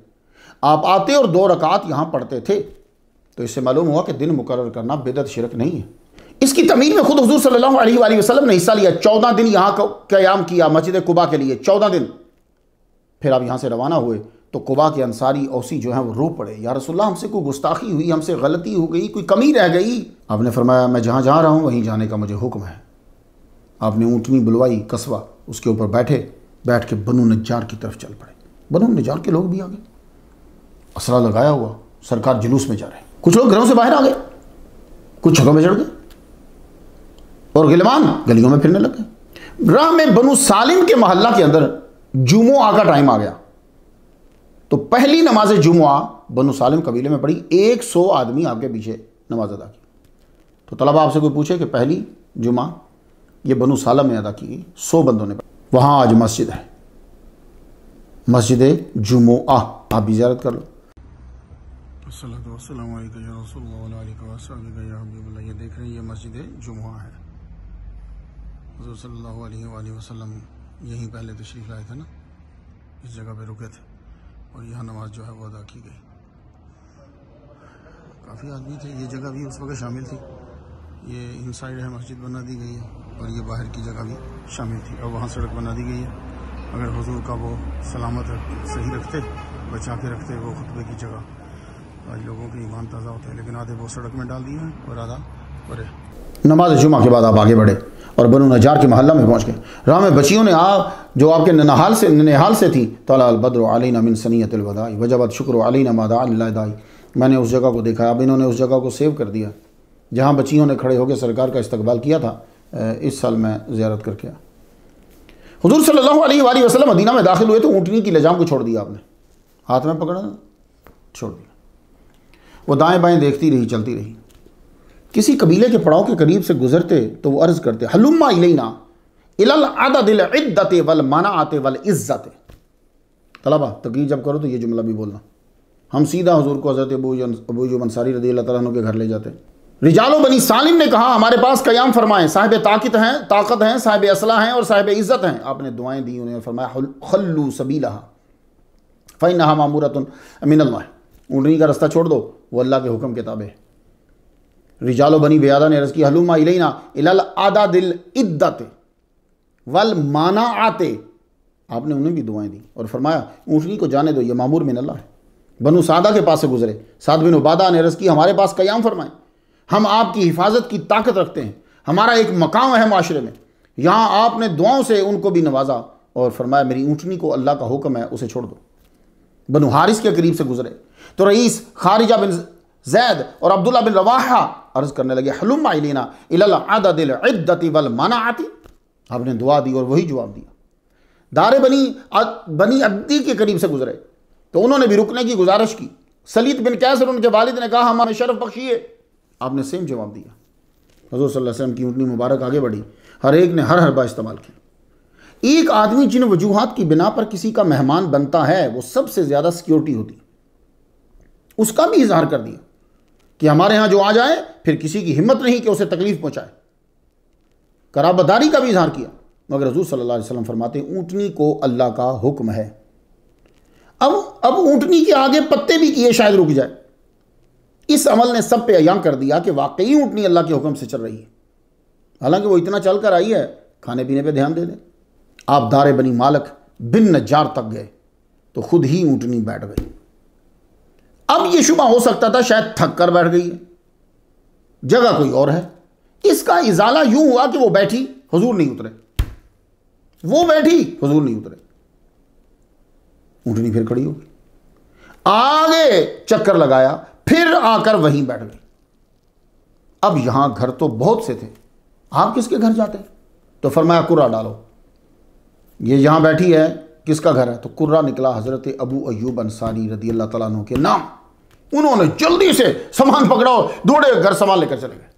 आप आते और 2 रकात यहाँ पढ़ते थे। तो इससे मालूम हुआ कि दिन मुकर्रर करना बिदअत शिरक नहीं है। इसकी तमीर में खुद हुजूर सल्लल्लाहु अलैहि वसल्लम ने हिस्सा लिया। 14 दिन यहाँ क़याम किया मस्जिद कुबा के लिए, 14 दिन। फिर आप यहाँ से रवाना हुए तो कुबा के अंसारी औसी जो हैं वो रो पड़े, या रसूलुल्लाह हमसे कोई गुस्ताखी हुई, हमसे गलती हो गई, कोई कमी रह गई। आपने फरमाया मैं जहाँ जा रहा हूँ वहीं जाने का मुझे हुक्म है। आपने ऊँटनी बुलवाई, कस्बा, उसके ऊपर बैठ के बनु नज्जार की तरफ चल पड़े। बनु नज्जार के लोग भी आ गए, असरा लगाया हुआ, सरकार जुलूस में जा रहे। कुछ लोग घरों से बाहर आ गए, कुछ छतों में चढ़ गए और गिलमान गलियों में फिरने लग गए। राह में बनु सालिम के मोहल्ला के अंदर जुमुआ का टाइम आ गया। तो पहली नमाज जुमुआ बनु सालिम कबीले में पड़ी। 100 आदमी आपके पीछे नमाज अदा की। तो तलबा आपसे कोई पूछे कि पहली जुमा ये बनु सालिम में अदा की, 100 बंदों ने पढ़ी। वहाँ आज मस्जिद है, मस्जिद जुमुआ, आप भी ज़ियारत कर लो। ये देख रहे हैं, ये मस्जिद जुमुआ है। हुज़ूर सल्लल्लाहु अलैहि वसल्लम यहीं पहले तशरीफ़ लाए थे ना, इस जगह पे रुके थे और यहाँ नमाज जो है वो अदा की गई। काफ़ी आदमी थे, ये जगह भी उस वक्त शामिल थी। ये इनसाइड है मस्जिद बना दी गई है और ये बाहर की जगह भी शामिल थी और वहाँ सड़क बना दी गई है। अगर हुजूर का वो सलामत सही रखते, बचा के रखते वो खुतबे की जगह, आज लोगों के ईमान ताज़ा होते हैं। लेकिन आधे वो सड़क में डाल दिए हैं और आधा परे। नमाज जुमा के बाद आप आगे बढ़े और बनु नज्जार के मोहल्ला में पहुंच गए। राह में बच्चियों ने जो आपके ननिहाल से थी, तला अल बद्र अलैना मिन सनियतिल वदाई वजबत शुक्र अलैना मा दा लिल्लाहि दाई। मैंने उस जगह को देखा। अब इन्होंने उस जगह को सेव कर दिया जहाँ बच्चियों ने खड़े होकर सरकार का इस्तकबाल किया था। इस साल मैं ज़ियारत करके आया। हुजूर सल्लल्लाहु अलैहि वसल्लम मदीना में दाखिल हुए तो ऊँटनी की लजाम को छोड़ दिया आपने, हाथ में पकड़ा, छोड़ दिया। वो दाएं बाएं देखती रही, चलती रही। किसी कबीले के पड़ाव के करीब से गुजरते तो वो अर्ज़ करते, हलुम्मा इलैना इलल अददिल इद्दति वल मनाअति वल इज़्ज़ति। तलबा तक़रीर जब करो तो ये जुमला भी बोलना। हम सीधा हुजूर को हज़रत अबू अय्यूब अंसारी रज़ियल्लाहु तआला अन्हु के घर ले जाते। रिजालो बनी सालिम ने कहा हमारे पास क़याम फरमाएं, साहिब ताकत हैं, साहिब असला हैं और साहिब इज़्ज़त हैं। आपने दुआएं दी उन्हें, फरमाया खल्लू सबीलहा फ़इन्नहा मामूरतुन मिनल्लाह। ऊँटनी का रास्ता छोड़ दो, वो अल्लाह के हुक्म के ताबे। रिजालो बनी बेयादा ने अर्ज़ की, हलुम्मा इलैना इलल अददिल इद्दति वल मनाअति। आपने उन्हें भी दुआएं दी और फरमाया ऊँटनी को जाने दो, ये मामूर मिन अल्लाह है। बनु सादा के पास से गुजरे। साद बिन उबादा ने अर्ज़ की, हमारे पास क़याम फरमाएं, हम आपकी हिफाजत की ताकत रखते हैं, हमारा एक मकाम है माशरे में। यहाँ आपने दुआओं से उनको भी नवाजा और फरमाया मेरी ऊँटनी को अल्लाह का हुक्म है, उसे छोड़ दो। बनु हारिस के करीब से गुजरे तो रईस खारिजा बिन जैद और अब्दुल्ला बिन रवाहा अर्ज़ करने लगे, हलुम्मा इलैना इलल अददिल इद्दति वल मनाअति। आपने दुआ दी और वही जवाब दिया। दारे बनी अद्दी के करीब से गुजरे तो उन्होंने भी रुकने की गुजारिश की। सलीत बिन कैसर उनके वालिद ने कहा हमें शरफ बख्शिए। आपने सेम जवाब दिया। हुज़ूर सल्लल्लाहु अलैहि वसल्लम की ऊँटनी मुबारक आगे बढ़ी। हर एक ने हर बार इस्तेमाल किया। एक आदमी जिन वजूहात की बिना पर किसी का मेहमान बनता है वो सबसे ज़्यादा सिक्योरिटी होती, उसका भी इजहार कर दिया कि हमारे यहाँ जो आ जाए फिर किसी की हिम्मत नहीं कि उसे तकलीफ पहुँचाए। कराबदारी का भी इजहार किया। मगर हुज़ूर सल्लल्लाहु अलैहि वसल्लम फरमाते ऊँटनी को अल्लाह का हुक्म है। अब ऊँटनी के आगे पत्ते भी किए शायद रुक जाए। इस अमल ने सब पे अयां कर दिया कि वाकई ऊँटनी अल्लाह के हुक्म से चल रही है। हालांकि वो इतना चल कर आई है, खाने पीने पे ध्यान दे दें। आप दारे बनी मालिक बिन नज्जार तक गए तो खुद ही ऊँटनी बैठ गई। अब ये शुबा हो सकता था शायद थक कर बैठ गई है, जगह कोई और है। इसका इजाला यूं हुआ कि वो बैठी, हुजूर नहीं उतरे, वो बैठी, हुजूर नहीं उतरे। ऊँटनी फिर खड़ी हो गई, आगे चक्कर लगाया, फिर आकर वहीं बैठ गई। अब यहां घर तो बहुत से थे, आप किसके घर जाते? तो फरमाया कुर्रा डालो। ये यहां बैठी है, किसका घर है? तो कुर्रा निकला हजरत अबू अय्यूब अंसारी रदियल्लाहु तआला अन्हु के नाम। उन्होंने जल्दी से सामान पकड़ाओ, दौड़े घर सामान लेकर चले गए।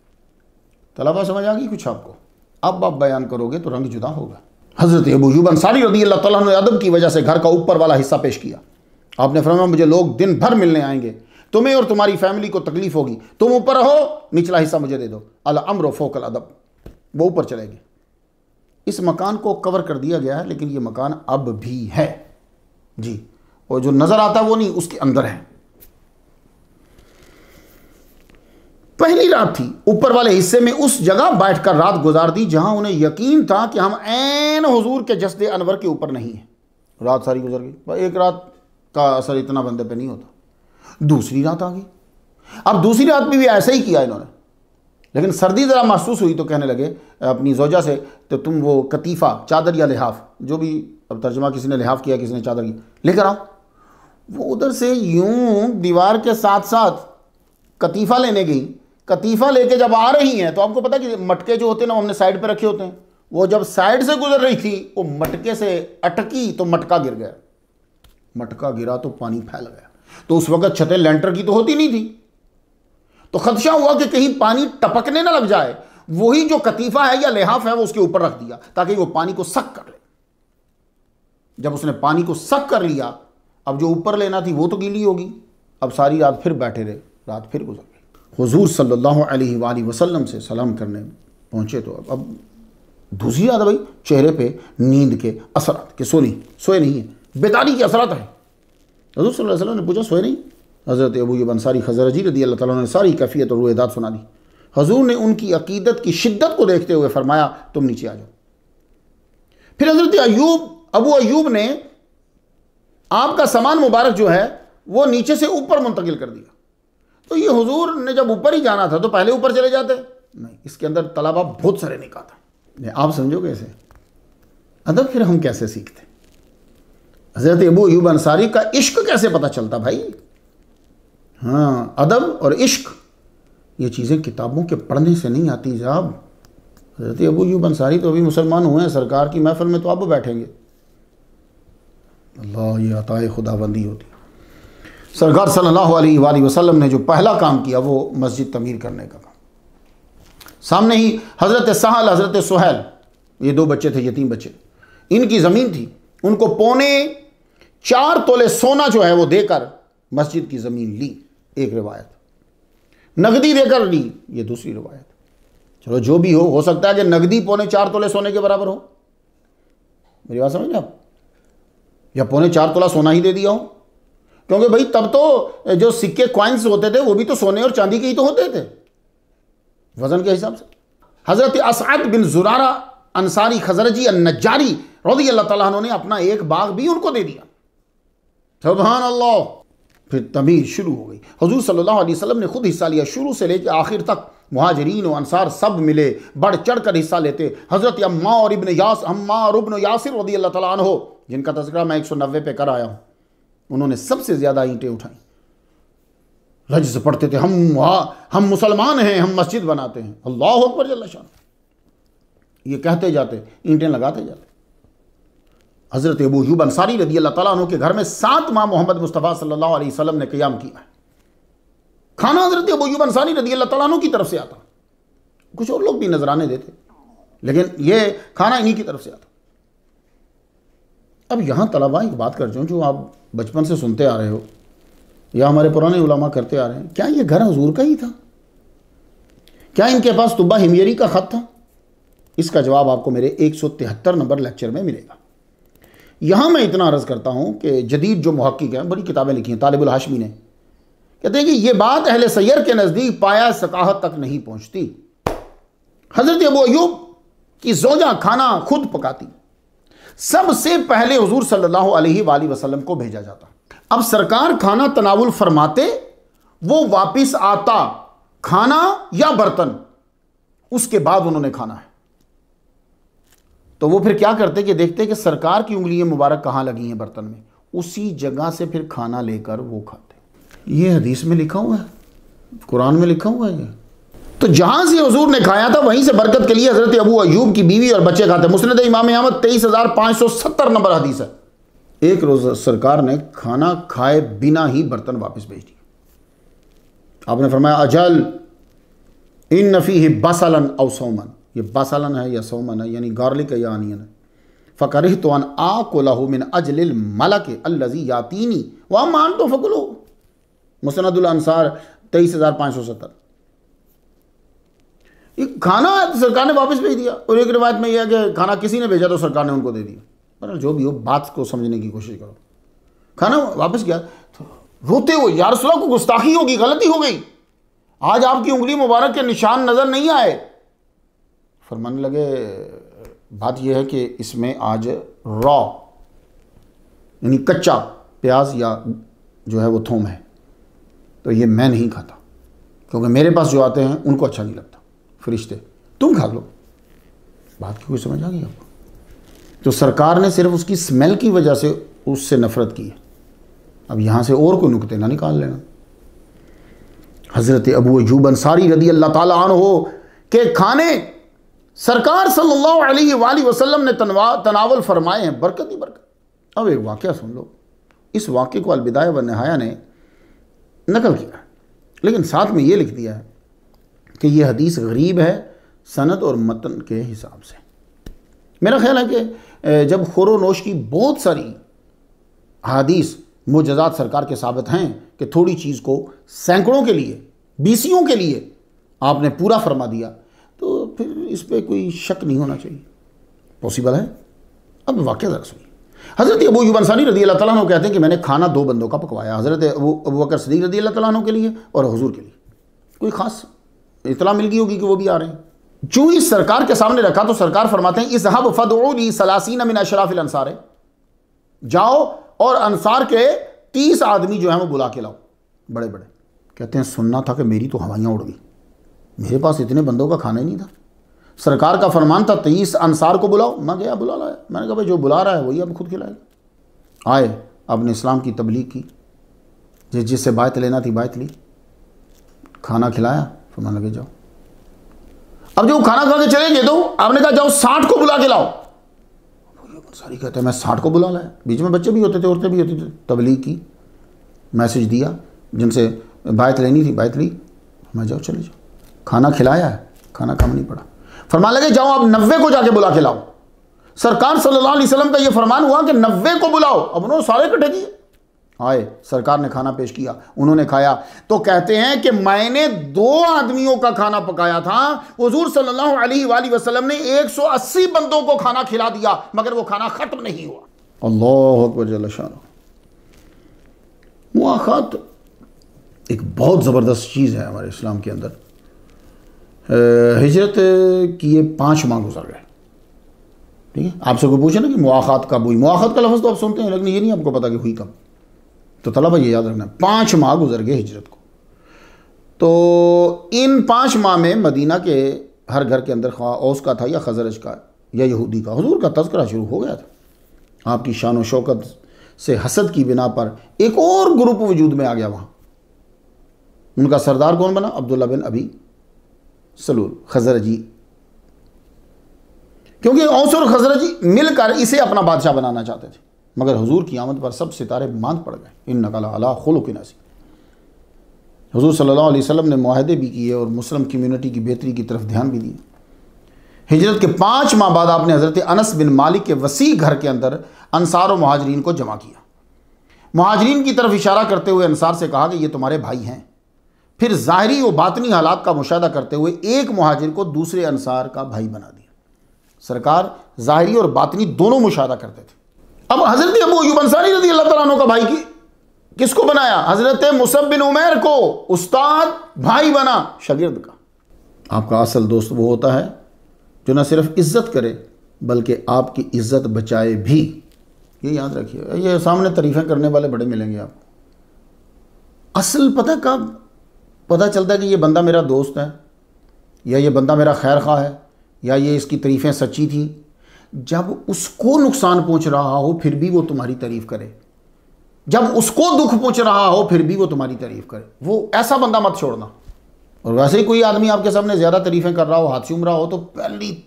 तलबा समझ आ गई कुछ आपको? अब आप बयान करोगे तो रंग जुदा होगा। हजरत अबू अय्यूब अंसारी रदियल्लाहु तआला अन्हु ने अदब की वजह से घर का ऊपर वाला हिस्सा पेश किया। आपने फरमाया मुझे लोग दिन भर मिलने आएंगे, तुम्हें और तुम्हारी फैमिली को तकलीफ होगी, तुम ऊपर रहो, निचला हिस्सा मुझे दे दो। अल अम्र फौकल अदब। वो ऊपर चले गए। इस मकान को कवर कर दिया गया है, लेकिन ये मकान अब भी है जी, और जो नजर आता है वो नहीं, उसके अंदर है। पहली रात थी, ऊपर वाले हिस्से में उस जगह बैठकर रात गुजार दी जहां उन्हें यकीन था कि हम ऐन हुजूर के जस्दे अनवर के ऊपर नहीं है। रात सारी गुजर गई, एक रात का असर इतना बंदे पे नहीं होता। दूसरी रात आ गई, अब दूसरी रात में भी ऐसा ही किया इन्होंने, लेकिन सर्दी ज़रा महसूस हुई तो कहने लगे अपनी ज़ौजा से, तो तुम वो कतीफ़ा, चादर या लिहाफ, जो भी, अब तर्जुमा किसी ने लिहाफ किया किसी ने चादर की, लेकर आओ। वो उधर से यूं दीवार के साथ साथ कतीफ़ा लेने गई। कतीफ़ा लेके जब आ रही हैं तो आपको पता कि मटके जो होते हैं ना, हमने साइड पे रखे होते हैं, वो जब साइड से गुजर रही थी वो मटके से अटकी तो मटका गिर गया। मटका गिरा तो पानी फैल गया। तो उस वक्त छतें लेंटर की तो होती नहीं थी, तो खदशा हुआ कि कहीं पानी टपकने ना लग जाए। वही जो कतीफा है या लिहाफ है वो उसके ऊपर रख दिया ताकि वो पानी को सक कर ले। जब उसने पानी को सक कर लिया, अब जो ऊपर लेना थी वो तो गीली होगी। अब सारी रात फिर बैठे रहे, रात फिर गुजर गई। हुजूर सल्लल्लाहु अलैहि वसल्लम से सलाम करने पहुंचे तो अब दूसरी रात भाई चेहरे पे नींद के असरात के, सोए नहीं है, बेदारी के असरात है। हुजूर सल्लल्लाहु अलैहि वसल्लम ने पूछा सोए नहीं? हज़रत अबू अय्यूब अंसारी खज़रजी रज़ी अल्लाह तआला ने सारी कैफियत और रुएदात सुना दी। हजूर ने उनकी अकीदत की शिद्दत को देखते हुए फरमाया तुम नीचे आ जाओ। फिर हज़रत अबू अय्यूब ने आपका सामान मुबारक जो है वो नीचे से ऊपर मुंतकिल कर दिया। तो ये हुजूर ने जब ऊपर ही जाना था तो पहले ऊपर चले जाते? नहीं, इसके अंदर तलबा बहुत सारे निकाता। आप समझो कैसे अदब फिर हम कैसे सीखते? हज़रत अबू अय्यूब अंसारी का इश्क कैसे पता चलता भाई? हाँ, अदब और इश्क ये चीज़ें किताबों के पढ़ने से नहीं आती साहब। हज़रत अबू अय्यूब अंसारी तो अभी मुसलमान हुए हैं, सरकार की महफिल में तो अब बैठेंगे। अल्लाह, ये अताए खुदाबंदी होती। सरकार सल्लल्लाहु अलैहि वसल्लम ने जो पहला काम किया वो मस्जिद तमीर करने का काम। सामने ही हज़रत सहल, हज़रत सुहैल, ये दो बच्चे थे, यतीम बच्चे, इनकी ज़मीन थी। उनको 4.25 तोले सोना जो है वो देकर मस्जिद की ज़मीन ली, एक रिवायत। नगदी देकर ली, ये दूसरी रिवायत। चलो जो भी हो सकता है कि नगदी 4.25 तोले सोने के बराबर हो, मेरी बात समझ आप, या 4.25 तोला सोना ही दे दिया हो, क्योंकि भाई तब तो जो सिक्के कॉइन्स होते थे वो भी तो सोने और चांदी के ही तो होते थे वजन के हिसाब से। हज़रत असअद बिन ज़ुरारा अंसारी खज़रजी अन्नजारी रज़ी अल्लाह तआला अन्हु ने अपना एक बाग भी उनको दे दिया। सुभान अल्लाह। फिर तमीर शुरू हो गई। हुजूर सल्लल्लाहु अलैहि वसल्लम ने खुद हिस्सा लिया, शुरू से लेकर आखिर तक। मुहाजिरीन और अंसार सब मिले, बढ़ चढ़ कर हिस्सा लेते। हज़रत अम्मार इब्न यासिर रज़ी अल्लाह तआला अन्हु, जिनका तज़किरा मैं 190 पे कर आया हूँ, उन्होंने सबसे ज़्यादा ईंटें उठाई। लफ्ज़ पढ़ते थे, हम मुसलमान हैं, हम मस्जिद बनाते हैं। अल्लाहु अकबर जल्ल शान, ये कहते जाते, ईंटें लगाते जाते। हज़रत अबू अय्यूब अंसारी रज़ी अल्लाह तआला अन्हु के घर में 7 माह मोहम्मद मुस्तफ़ा सल्लल्लाहु अलैहि वसल्लम ने क़याम किया है। खाना हज़रत अबू अय्यूब अंसारी रज़ी अल्लाह तआला अन्हु की तरफ से आता, कुछ और लोग भी नजराने देते, लेकिन ये खाना इन्हीं की तरफ से आता। अब यहाँ तलबा एक बात कर जो आप बचपन से सुनते आ रहे हो या हमारे पुराने उलमा करते आ रहे हैं, क्या ये घर हुजूर का ही था? क्या इनके पास तुब्बा हिमयरी का ख़त था? इसका जवाब आपको मेरे 173 नंबर लेक्चर में मिलेगा। यहाँ मैं इतना अर्ज़ करता हूँ कि जदीद जो मुहक्किक हैं, बड़ी किताबें लिखी हैं, तालिबुल हाशमी ने, कहते हैं कि ये बात अहले सैयर के नज़दीक पाया सकाहत तक नहीं पहुँचती। हज़रत अबू अय्यूब की ज़ौजा खाना खुद पकाती, सबसे पहले हुजूर सल्लल्लाहु अलैहि वसल्लम को भेजा जाता। अब सरकार खाना तनावुल फरमाते, वो वापिस आता खाना या बर्तन, उसके बाद उन्होंने खाना है। तो वो फिर क्या करते कि देखते कि सरकार की उंगलियां मुबारक कहाँ लगी हैं बर्तन में, उसी जगह से फिर खाना लेकर वो खाते। ये हदीस में लिखा हुआ है, कुरान में लिखा हुआ है। तो जहां से हुजूर ने खाया था वहीं से बरकत के लिए हज़रत अबू अय्यूब की बीवी और बच्चे खाते। मुस्नद इमाम अहमद 23,570 नंबर हदीस है। एक रोज सरकार ने खाना खाए बिना ही बर्तन वापस भेज दिया। आपने फरमाया अजल इन नफी बसलन औ सौमन, ये बसलन है या सौमन है, यानी गार्लिक है या अनियन है। फ़करिह तो अन आकुलहु मिन अजलिल मलक अल्लज़ी यातीनी व मान तो फ़कुलू। मुस्नदुल अंसार 23,570। ये खाना सरकार ने वापस भेज दिया, और एक रिवायत में यह है कि खाना किसी ने भेजा तो सरकार ने उनको दे दिया। पर जो भी हो, बात को समझने की कोशिश करो। खाना वापस किया तो रोते हो, यार रसूल को गुस्ताखी होगी, गलती हो गई, आज आपकी उंगली मुबारक के निशान नजर नहीं आए। फरमाने लगे बात यह है कि इसमें आज रॉ यानी कच्चा प्याज या जो है वो थूम है, तो ये मैं नहीं खाता, क्योंकि मेरे पास जो आते हैं उनको अच्छा नहीं लगता, फरिश्ते तुम खा लो। बात की कोई समझ आ गई आपको? तो सरकार ने सिर्फ उसकी स्मेल की वजह से उससे नफरत की है। अब यहाँ से और कोई नुक्ते ना निकाल लेना। हज़रत अबू अय्यूब अंसारी रदी अल्लाह ताला अन्हु के खाने सरकार सल्लल्लाहु अलैहि वसल्लम ने तनावल फरमाए हैं, बरकत ही बरकत। अब एक वाक़या सुन लो, इस वाक़े को अलबिदाया व निहाया ने नकल किया, लेकिन साथ में ये लिख दिया है कि यह हदीस गरीब है सनद और मतन के हिसाब से। मेरा ख्याल है कि जब खुरो नोश की बहुत सारी हदीस मुजज़ात सरकार के साबित हैं कि थोड़ी चीज़ को सैकड़ों के लिए, बीसियों के लिए आपने पूरा फरमा दिया, तो फिर इस पर कोई शक नहीं होना चाहिए, पॉसिबल है। अब वाक़या ज़रा सुनिए। हज़रत अबू अय्यूब अंसारी रज़ी अल्लाह तआला अन्हु कहते हैं कि मैंने खाना दो बंदों का पकवाया, हज़रत अबू बकर सिद्दीक़ रज़ी अल्लाह तआला अन्हु के लिए और हुज़ूर के लिए। कोई ख़ास इत्तला मिल गई होगी कि वो भी आ रहे हैं। जो ही सरकार के सामने रखा तो सरकार फरमाते हैं इज़हब फदऊनी सलासीन मिन अशराफिल अंसार, जाओ और अंसार के 30 आदमी जो हैं वो बुला के लाओ, बड़े बड़े। कहते हैं सुनना था कि मेरी तो हवाइयाँ उड़ गई, मेरे पास इतने बंदों का खाना ही नहीं था। सरकार का फरमान था 30 अंसार को बुलाओ, मैं गया बुला लाया। मैंने कहा भाई जो बुला रहा है वही अब खुद खिलाएगा। आए, आपने इस्लाम की तबलीग की, जिससे बायत लेना थी बायत ली, खाना खिलाया, फरमान लगे जाओ। अब जो खाना खा के चलेंगे तो आपने कहा जाओ 60 को बुला के लाओ। सारी कहते हैं मैं 60 को बुला लाया, बीच में बच्चे भी होते थे, औरतें भी होती थी। तबलीग की, मैसेज दिया, जिनसे बायत लेनी थी बायत ली, मैं जाओ चले जाओ। खाना खिलाया है, खाना कम नहीं पड़ा। फरमान लगे जाओ आप 90 को जाके बुला के लाओ। सरकार सल्लल्लाहु अलैहि वसल्लम का ये फरमान हुआ कि 90 को बुलाओ। अब उन्होंने सारे इकट्ठे किए, आए, सरकार ने खाना पेश किया, उन्होंने खाया। तो कहते हैं कि मैंने 2 आदमियों का खाना पकाया था, हुजूर सल्लल्लाहु अलैहि वसल्लम ने 180 बंदों को खाना खिला दिया, मगर वो खाना खत्म नहीं हुआ। अल्लाहु अकबर जल्ल शानहु। मुआखात एक बहुत ज़बरदस्त चीज़ है हमारे इस्लाम के अंदर। हिजरत किए 5 माह गुजर गए, ठीक है। आपसे कोई पूछे ना कि मुआखात कब हुई, मुआखात का लफ्ज़ तो आप सुनते हैं, लेकिन ये नहीं आपको पता कि हुई कब। तो तलबा ये याद रखना, 5 माह गुजर गए हिजरत को। तो इन 5 माह में मदीना के हर घर के अंदर ख्वाह औस का था या खजरज का या यहूदी का, हुजूर का तज़किरा शुरू हो गया था। आपकी शान व शौकत से हसद की बिना पर एक और ग्रुप वजूद में आ गया वहाँ। उनका सरदार कौन बना? अब्दुल्ला बिन अबी सलूल खजरजी, क्योंकि औस और खजरजी मिलकर इसे अपना बादशाह बनाना चाहते थे। मगर हुजूर की आमद पर सब सितारे मांद पड़ गए। इन्नका लअला खुलुक़िन अज़ीम। हुजूर सल्लल्लाहु अलैहि वसल्लम ने मुआहदे भी किए और मुस्लिम कम्यूनिटी की बेहतरी की तरफ ध्यान भी दिया। हिजरत के 5 माह बाद आपने हज़रत अनस बिन मालिक के वसी घर के अंदर अंसार और मुहाजिरीन को जमा किया। मुहाजिरीन की तरफ इशारा करते हुए अंसार से कहा कि ये तुम्हारे भाई हैं। फिर ज़ाहिरी और बातनी हालात का मुशाहदा करते हुए एक मुहाजिर को दूसरे अंसार का भाई बना दिया। सरकार ज़ाहिरी और बातनी दोनों मुशाहदा करते थे। अब हज़रत अबू अय्यूब अंसारी रज़ी अल्लाह तआला अन्हु का भाई किसको बनाया? हज़रत मुसअब बिन उमैर को उस्ताद भाई बना शागिर्द का। आपका असल दोस्त वो होता है जो न सिर्फ इज्जत करे बल्कि आपकी इज्जत बचाए भी। ये याद रखिए, ये सामने तारीफ़ें करने वाले बड़े मिलेंगे आपको। असल पता कब पता चलता है कि ये बंदा मेरा दोस्त है या ये बंदा मेरा खैर खा है या ये इसकी तारीफ़ें सच्ची थी, जब उसको नुकसान पहुंच रहा हो फिर भी वो तुम्हारी तारीफ़ करे, जब उसको दुख पहुंच रहा हो फिर भी वो तुम्हारी तारीफ़ करे। वो ऐसा बंदा मत छोड़ना। और वैसे ही कोई आदमी आपके सामने ज़्यादा तारीफ़ें कर रहा हो, हाथ चूम रहा हो, तो पहली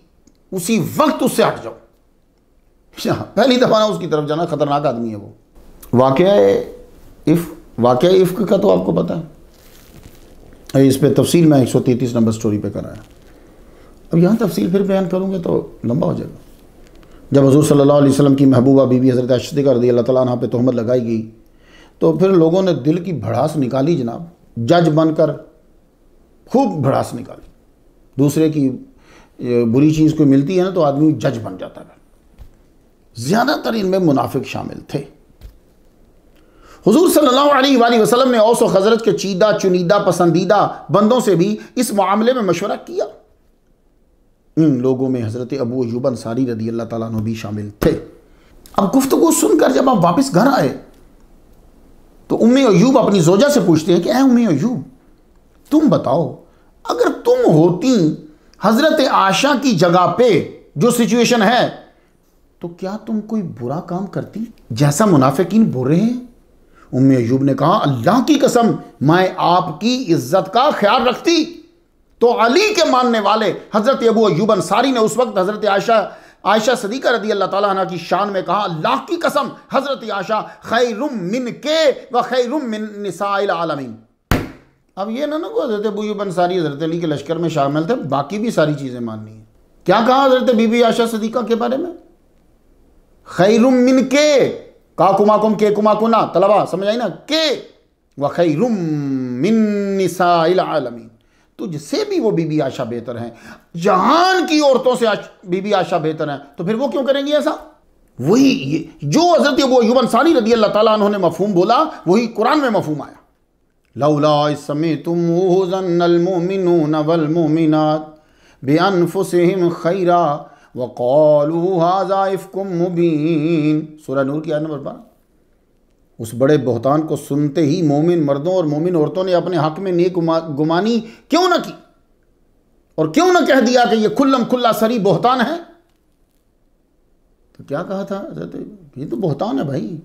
उसी वक्त उससे हट जाओ। पहली दफ़ा ना उसकी तरफ जाना, ख़तरनाक आदमी है वो। वाक़या इफ़्क का तो आपको पता है, इस पर तफसील मैं 133 नंबर स्टोरी पे कराया। अब यहाँ तफसील फिर बयान करूँगा तो लंबा हो जाएगा। जब हुज़ूर सल्लल्लाहु अलैहि वसल्लम की महबूबा बीवी हज़रत सिद्दीक़ा रज़ियल्लाहु तआला अन्हा पे तोहमत लगाई गई तो फिर लोगों ने दिल की भड़ास निकाली जनाब, जज बनकर खूब भड़ास निकाली। दूसरे की बुरी चीज़ को मिलती है ना तो आदमी जज बन जाता है। ज़्यादातर इनमें मुनाफिक शामिल थे। हुजूर सल्लल्लाहु अलैहि वसल्लम ने औस और खजरत के चीदा चुनीदा पसंदीदा बंदों से भी इस मामले में मशवरा किया। इन लोगों में हज़रत अबू अय्यूब अंसारी रदी अल्लाह ताला अन्हु भी शामिल थे। अब गुफ्तगू सुनकर जब आप वापस घर आए तो उम्मे अय्यूब अपनी जोजा से पूछते हैं कि उम्मे अय्यूब, तुम बताओ, अगर तुम होती हज़रत आयशा की जगह पे जो सिचुएशन है तो क्या तुम कोई बुरा काम करती जैसा मुनाफिकीन बुरे हैं? उम्मे अय्यूब ने कहा, अल्लाह की कसम मैं आपकी इज्जत का ख्याल रखती। तो अली के मानने वाले हजरत अबू अय्यूब अंसारी ने उस वक्त हजरत आयशा सदीका रदी अल्लाह ताला अन्हा की शान में कहा, अल्लाह की कसम हजरत आयशा खैरुम मिन के व खैरुम मिन निसाइल आलमीन। अब ये ना को हजरत अबू अय्यूब अंसारी हजरत अली के लश्कर में शामिल थे, बाकी भी सारी चीजें माननी है। क्या कहा हजरत बीबी आयशा सदीका के बारे में? खैरुम मिन के, का कुमाकुम के कुमाकुना तलबा समझ आई ना, के व खैरुम मिन निसाइल आलमीन, तुझसे भी वो बीबी आयशा बेहतर हैं, जहान की औरतों से बीबी आयशा बेहतर हैं, तो फिर वो क्यों करेंगी ऐसा? वही ये जो हजरत अबू अय्यूब अंसारी रदी अल्लाह ताला अन्हु ने मफहूम बोला, वही कुरान में मफहूम आया। लौला समीतुमूहु ज़न्नल मुमिनून वल मुमिनात बिअनफुसिहिम खैरा व क़ालू हाज़ा इफ़्कुम मुबीन, सूरह नूर की आयत नंबर 12। उस बड़े बहतान को सुनते ही मोमिन मर्दों और मोमिन औरतों ने अपने हक में नेक गुमानी क्यों ना की और क्यों ना कह दिया कि ये खुल्लम खुल्ला सरी बहतान है। तो क्या कहा था, ये तो बहतान है भाई।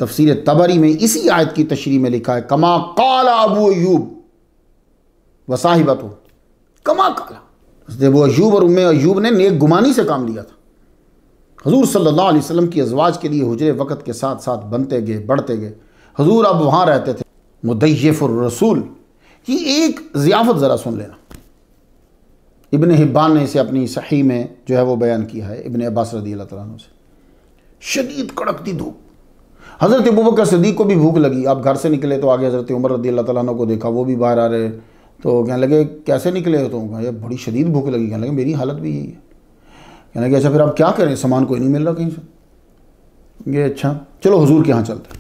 तफसीर तबरी में इसी आयत की तशरीह में लिखा है, कमा काला अबू अय्यूब व साहिबतु, कमा काला, अबू अय्यूब और उम्मे अय्यूब ने नेक गुमानी से काम लिया था। हजूर सल्लल्लाहु अलैहि वसल्लम की अज़वाज के लिए हुजरे वक़्त के साथ साथ बनते गए, बढ़ते गए। हजूर अब वहाँ रहते थे। मुदय्यिफ़ुर रसूल की एक ज़ियाफ़त ज़रा सुन लेना। इब्न हिब्बान ने इसे अपनी सही में जो है वो बयान किया है, इब्न अब्बास रदी अल्लाह तआला अन्हु से। शदीद कड़कती धूप, हज़रत अबू बकर सिद्दीक़ को भी भूख लगी। आप घर से निकले तो आगे हज़रत उमर रदी अल्लाह तआला अन्हु को देखा, वो भी बाहर आ रहे, तो कहने लगे कैसे निकले हो? तो कहा ये बड़ी शदीद भूख लगी। कहने लगे मेरी हालत भी यही है। कहने लगे अच्छा फिर आप क्या करें, सामान कोई नहीं मिल रहा कहीं से। ये अच्छा चलो हुजूर के यहाँ चलते।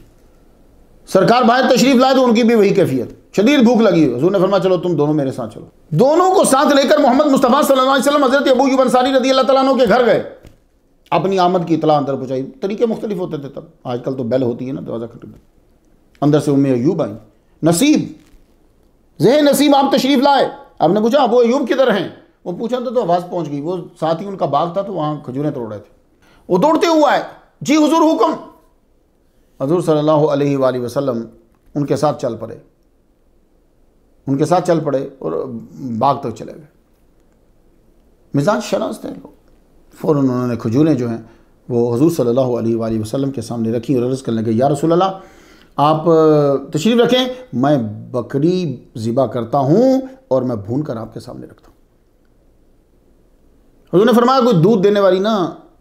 सरकार बाहर तशरीफ़ लाए तो उनकी भी वही कैफियत, शदीद भूख लगी। हुजूर ने फरमाया चलो तुम दोनों मेरे साथ चलो। दोनों को साथ लेकर मोहम्मद मुस्तफ़ा सल्लल्लाहु अलैहि वसल्लम हज़रत अबू अय्यूब अंसारी रदी अल्लाह तआला अन्हु के घर गए। अपनी आमद की इतला अंदर पहुँचाई। तरीके मुख्तलिफ होते थे तब, आजकल तो बेल होती है ना, दरवाज़ा खटखट। अंदर से उम्मे अय्यूब आई। नसीब ज़े नसीब आप तशरीफ़ लाए। आपने पूछा अबू अय्यूब किधर हैं? वो पूछा तो आवाज़ पहुँच गई। वो साथ ही उनका बाग था तो वहाँ खजूरें तोड़ रहे थे। वो दौड़ते हुए आए, जी हुजूर हुक्म। हजूर सल्लल्लाहु अलैहि वसल्लम उनके साथ चल पड़े, उनके साथ चल पड़े और बाग तक चले गए। मिजाज शरास थे लोग। फ़ौरन उन्होंने खजूरें जो हैं वो हजूर सल्लल्लाहु अलैहि वसल्लम के सामने रखी और अर्ज़ करने लगे, या रसूल अल्लाह आप तशरीफ़ रखें, मैं बकरी ज़िबा करता हूँ और मैं भून कर आपके सामने रखता हूँ। हजूर ने फरमाया कोई दूध देने वाली ना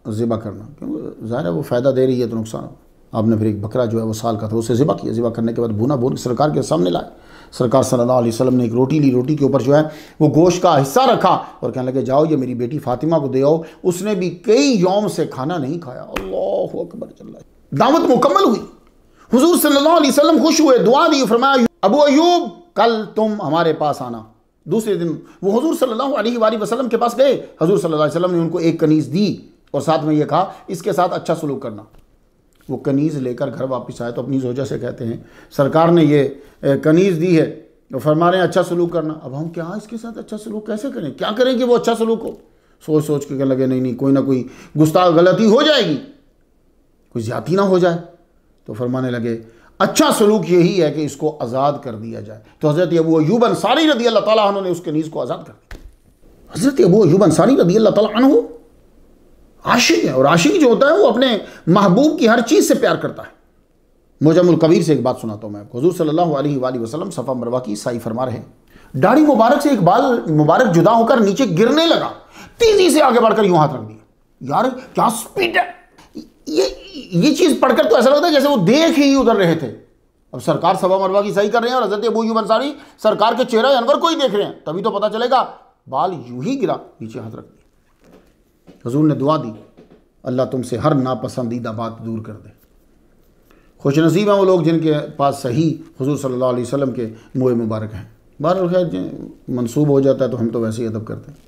ज़िबा करना, क्योंकि ज़ाहिर है वो फ़ायदा दे रही है तो नुकसान हो। आपने फिर एक बकरा जो है वो साल का था, उसे ज़िबा किया। ज़िबा करने के बाद भूना भून सरकार के सामने लाए। सरकार सल्लल्लाहु अलैहि वसल्लम ने एक रोटी ली, रोटी के ऊपर जो है वो गोश्त का हिस्सा रखा और कहने लगे जाओ ये मेरी बेटी फ़ातिमा को दे आओ, उसने भी कई यौम से खाना नहीं खाया। अल्लाहु अकबर। दावत मुकम्मल हुई। हुजूर सल्लल्लाहु अलैहि वसल्लम खुश हुए, दुआ दी, फरमाया अबू अय्यूब कल तुम हमारे पास आना। दूसरे दिन वो हुजूर सल्लल्लाहु अलैहि वसल्लम के पास गए। हुजूर सल्लल्लाहु अलैहि वसल्लम ने उनको एक कनीज़ दी और साथ में ये कहा इसके साथ अच्छा सलूक करना। वो कनीज़ लेकर घर वापस आए तो अपनी जोजा से कहते हैं सरकार ने ये कनीज़ दी है तो फरमा रहे हैं अच्छा सलूक करना। अब हम क्या इसके साथ अच्छा सलूक कैसे करें, क्या करें कि वो अच्छा सलूक हो? सोच सोच के लगे नहीं कोई ना कोई गुस्ताख गलती हो जाएगी, कोई ज़्यादती ना हो जाए। तो फरमाने लगे अच्छा सलूक यही है कि इसको आज़ाद कर दिया जाए। तो हज़रत अबू अय्यूब अंसारी रदी अल्लाह ताला अन्हु ने उस कनीज़ को आज़ाद कर दिया। हज़रत अबू अय्यूब अंसारी रदी अल्लाह ताला अन्हु आशिक है और आशिक जो होता है वो अपने महबूब की हर चीज़ से प्यार करता है। मुजम्मुल कबीर से एक बात सुनाता हूँ मैं आपको। हुज़ूर सल्लल्लाहु अलैहि वसल्लम सफ़ा मरवा की साई फरमा रहे हैं, दाढ़ी मुबारक से एक बाल मुबारक जुदा होकर नीचे गिरने लगा, तेज़ी से आगे बढ़कर यूँ हाथ रख दिया। यार क्या स्पीड है! ये चीज़ पढ़कर तो ऐसा लगता है जैसे वो देख ही उधर रहे थे। अब सरकार सवा मरवा की सही कर रहे हैं और हजरत अबू अय्यूब अंसारी सरकार के चेहरा अनवर को ही देख रहे हैं, तभी तो पता चलेगा। बाल यूं ही गिरा, नीचे हाथ रख दिया। हुजूर ने दुआ दी, अल्लाह तुमसे हर नापसंदीदा बात दूर कर दे। खुशनसीब हैं वो लोग जिनके पास सही हुजूर सल्लल्लाहु अलैहि वसल्लम के मुँह मुबारक हैं। बहरहाल खैर मनसूब हो जाता है तो हम तो वैसे ही अदब करते हैं।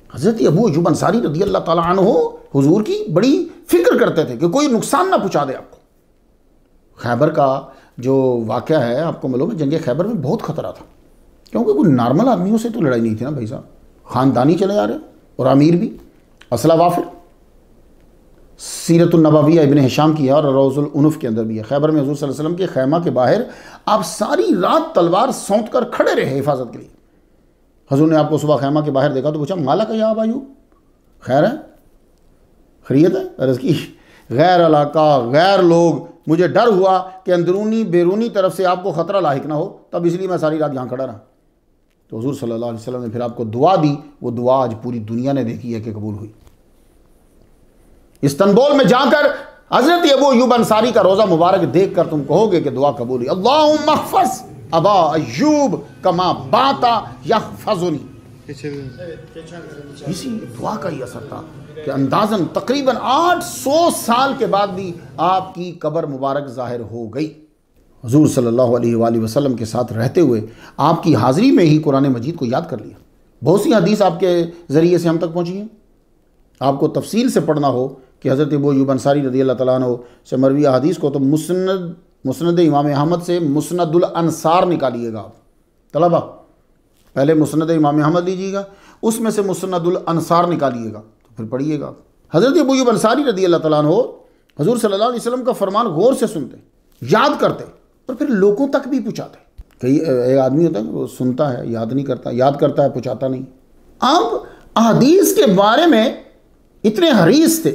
हज़रत अबू अय्यूब अंसारी रज़ी अल्लाह ताला अन्हु हुजूर की बड़ी फिक्र करते थे कि कोई नुकसान ना पहुँचा दे आपको। खैबर का जो वाक़या है आपको मालूम है, जंग खैबर में बहुत ख़तरा था, क्योंकि कोई नॉर्मल आदमियों से तो लड़ाई नहीं थी ना भाई साहब, ख़ानदानी चले आ रहे और अमीर भी, असला वाफिर। सीरतुन नबविया इब्न हिशाम की है और रौज़ुल उनुफ़ के अंदर भी है। खैबर में हुज़ूर सल्लल्लाहु अलैहि वसल्लम के खैमा के बाहर आप सारी रात तलवार सौंत कर खड़े रहे हिफाजत के लिए। हुज़ूर ने आपको सुबह खैमा के बाहर देखा तो पूछा, माला का या अबू अय्यूब, खैर है, खैरियत है? अर्ज़ की, गैर इलाका गैर लोग, मुझे डर हुआ कि अंदरूनी बैरूनी तरफ से आपको ख़तरा लाहिक ना हो, तब इसलिए मैं सारी रात यहाँ खड़ा रहा। तो हुज़ूर सल्लल्लाहु अलैहि वसल्लम ने फिर आपको दुआ दी, वो दुआ आज पूरी दुनिया ने देखी है कि कबूल हुई। इस्तांबुल में जाकर हज़रत अबू अय्यूब अंसारी का रोज़ा मुबारक देख कर तुम कहोगे कि दुआ कबूल हुई। अल्लाहुम्मा महफ़ज़ अबा अय्यूब कमा बाता यहफ़ज़ुनी। इसी दुआ का ही असर था कि अंदाज़न तकरीबन 800 साल के बाद भी आपकी कब्र मुबारक ज़ाहिर हो गई। हुज़ूर सल्लल्लाहु अलैहि वसल्लम के साथ रहते हुए आपकी हाज़िरी में ही कुरान मजीद को याद कर लिया। बहुत सी हदीस आपके ज़रिए से हम तक पहुँची हैं। आपको तफसील से पढ़ना हो कि हज़रत अबू अय्यूब अंसारी रज़ी अल्लाह तआला अन्हु से मरवी हदीस को, तो मुस्नद इमाम अहमद से मुस्नदुल अंसार निकालिएगा आप तलबा। पहले मुस्नद इमाम अहमद लीजिएगा, उसमें से मुस्नदुल अंसार निकालिएगा तो फिर पढ़िएगा। हज़रत अबू अय्यूब अंसारी रज़ी अल्लाह तआला अन्हु हुज़ूर सल्लल्लाहु अलैहि वसल्लम का फरमान गौर से सुनते, याद करते और फिर लोगों तक भी पहुँचाते। कई एक आदमी होता है वो सुनता है, याद नहीं करता, याद करता है पहुँचाता नहीं। अब हदीस के बारे में इतने हरीस थे,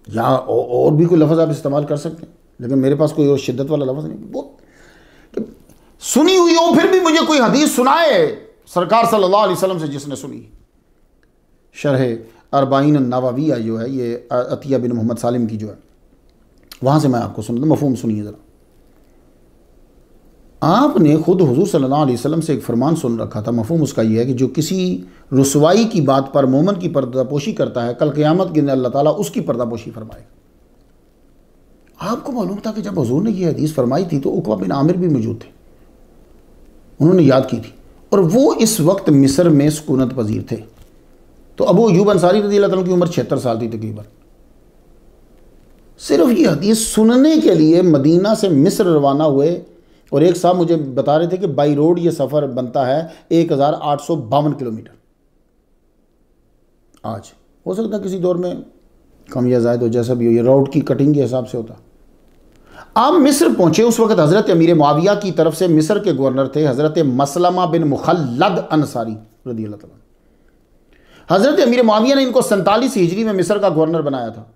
या और भी कोई लफ्ज़ आप इस्तेमाल कर सकते हैं, लेकिन मेरे पास कोई और शिद्दत वाला लफ्ज़ नहीं। बहुत सुनी हुई हो फिर भी मुझे कोई हदीस सुनाए सरकार सल्लल्लाहु अलैहि वसल्लम से जिसने सुनी। शरह अरबाइन नवविया जो है ये अतिया बिन मोहम्मद सालिम की जो है, वहाँ से मैं आपको सुना दूँ, मफ़हूम सुनिए ज़रा। आपने खुद हुज़ूर सल्लल्लाहु अलैहि वसल्लम से एक फरमान सुन रखा था, मफ़हूम उसका यह है कि जो किसी रुसवाई की बात पर मोमन की पर्दापोशी करता है, कल क़यामत के दिन अल्लाह ताला उसकी पर्दापोशी फरमाएगा। आपको मालूम था कि जब हुज़ूर ने यह हदीस फरमाई थी तो उक़बा बिन आमिर भी मौजूद थे, उन्होंने याद की थी और वो इस वक्त मिस्र में सुकूनत पजीर थे। तो अबू अय्यूब अंसारी रज़ी अल्लाह तआला की उम्र 76 साल थी तकरीबन। सिर्फ ये हदीस सुनने के लिए मदीना से मिस्र रवाना हुए और एक साहब मुझे बता रहे थे कि बाई रोड ये सफ़र बनता है 1852 किलोमीटर। आज हो सकता है किसी दौर में कम या ज़ायद हो, जैसा भी हो, ये रोड की कटिंग के हिसाब से होता। आप मिस्र पहुँचे, उस वक्त हज़रत अमीर मुआविया की तरफ से मिस्र के गवर्नर थे हज़रत मसलमा बिन मुखल्लद अंसारी रज़ी अल्लाह तआला। हज़रत अमीर मुआविया ने इनको 47 हिजरी में मिस्र का गवर्नर बनाया था।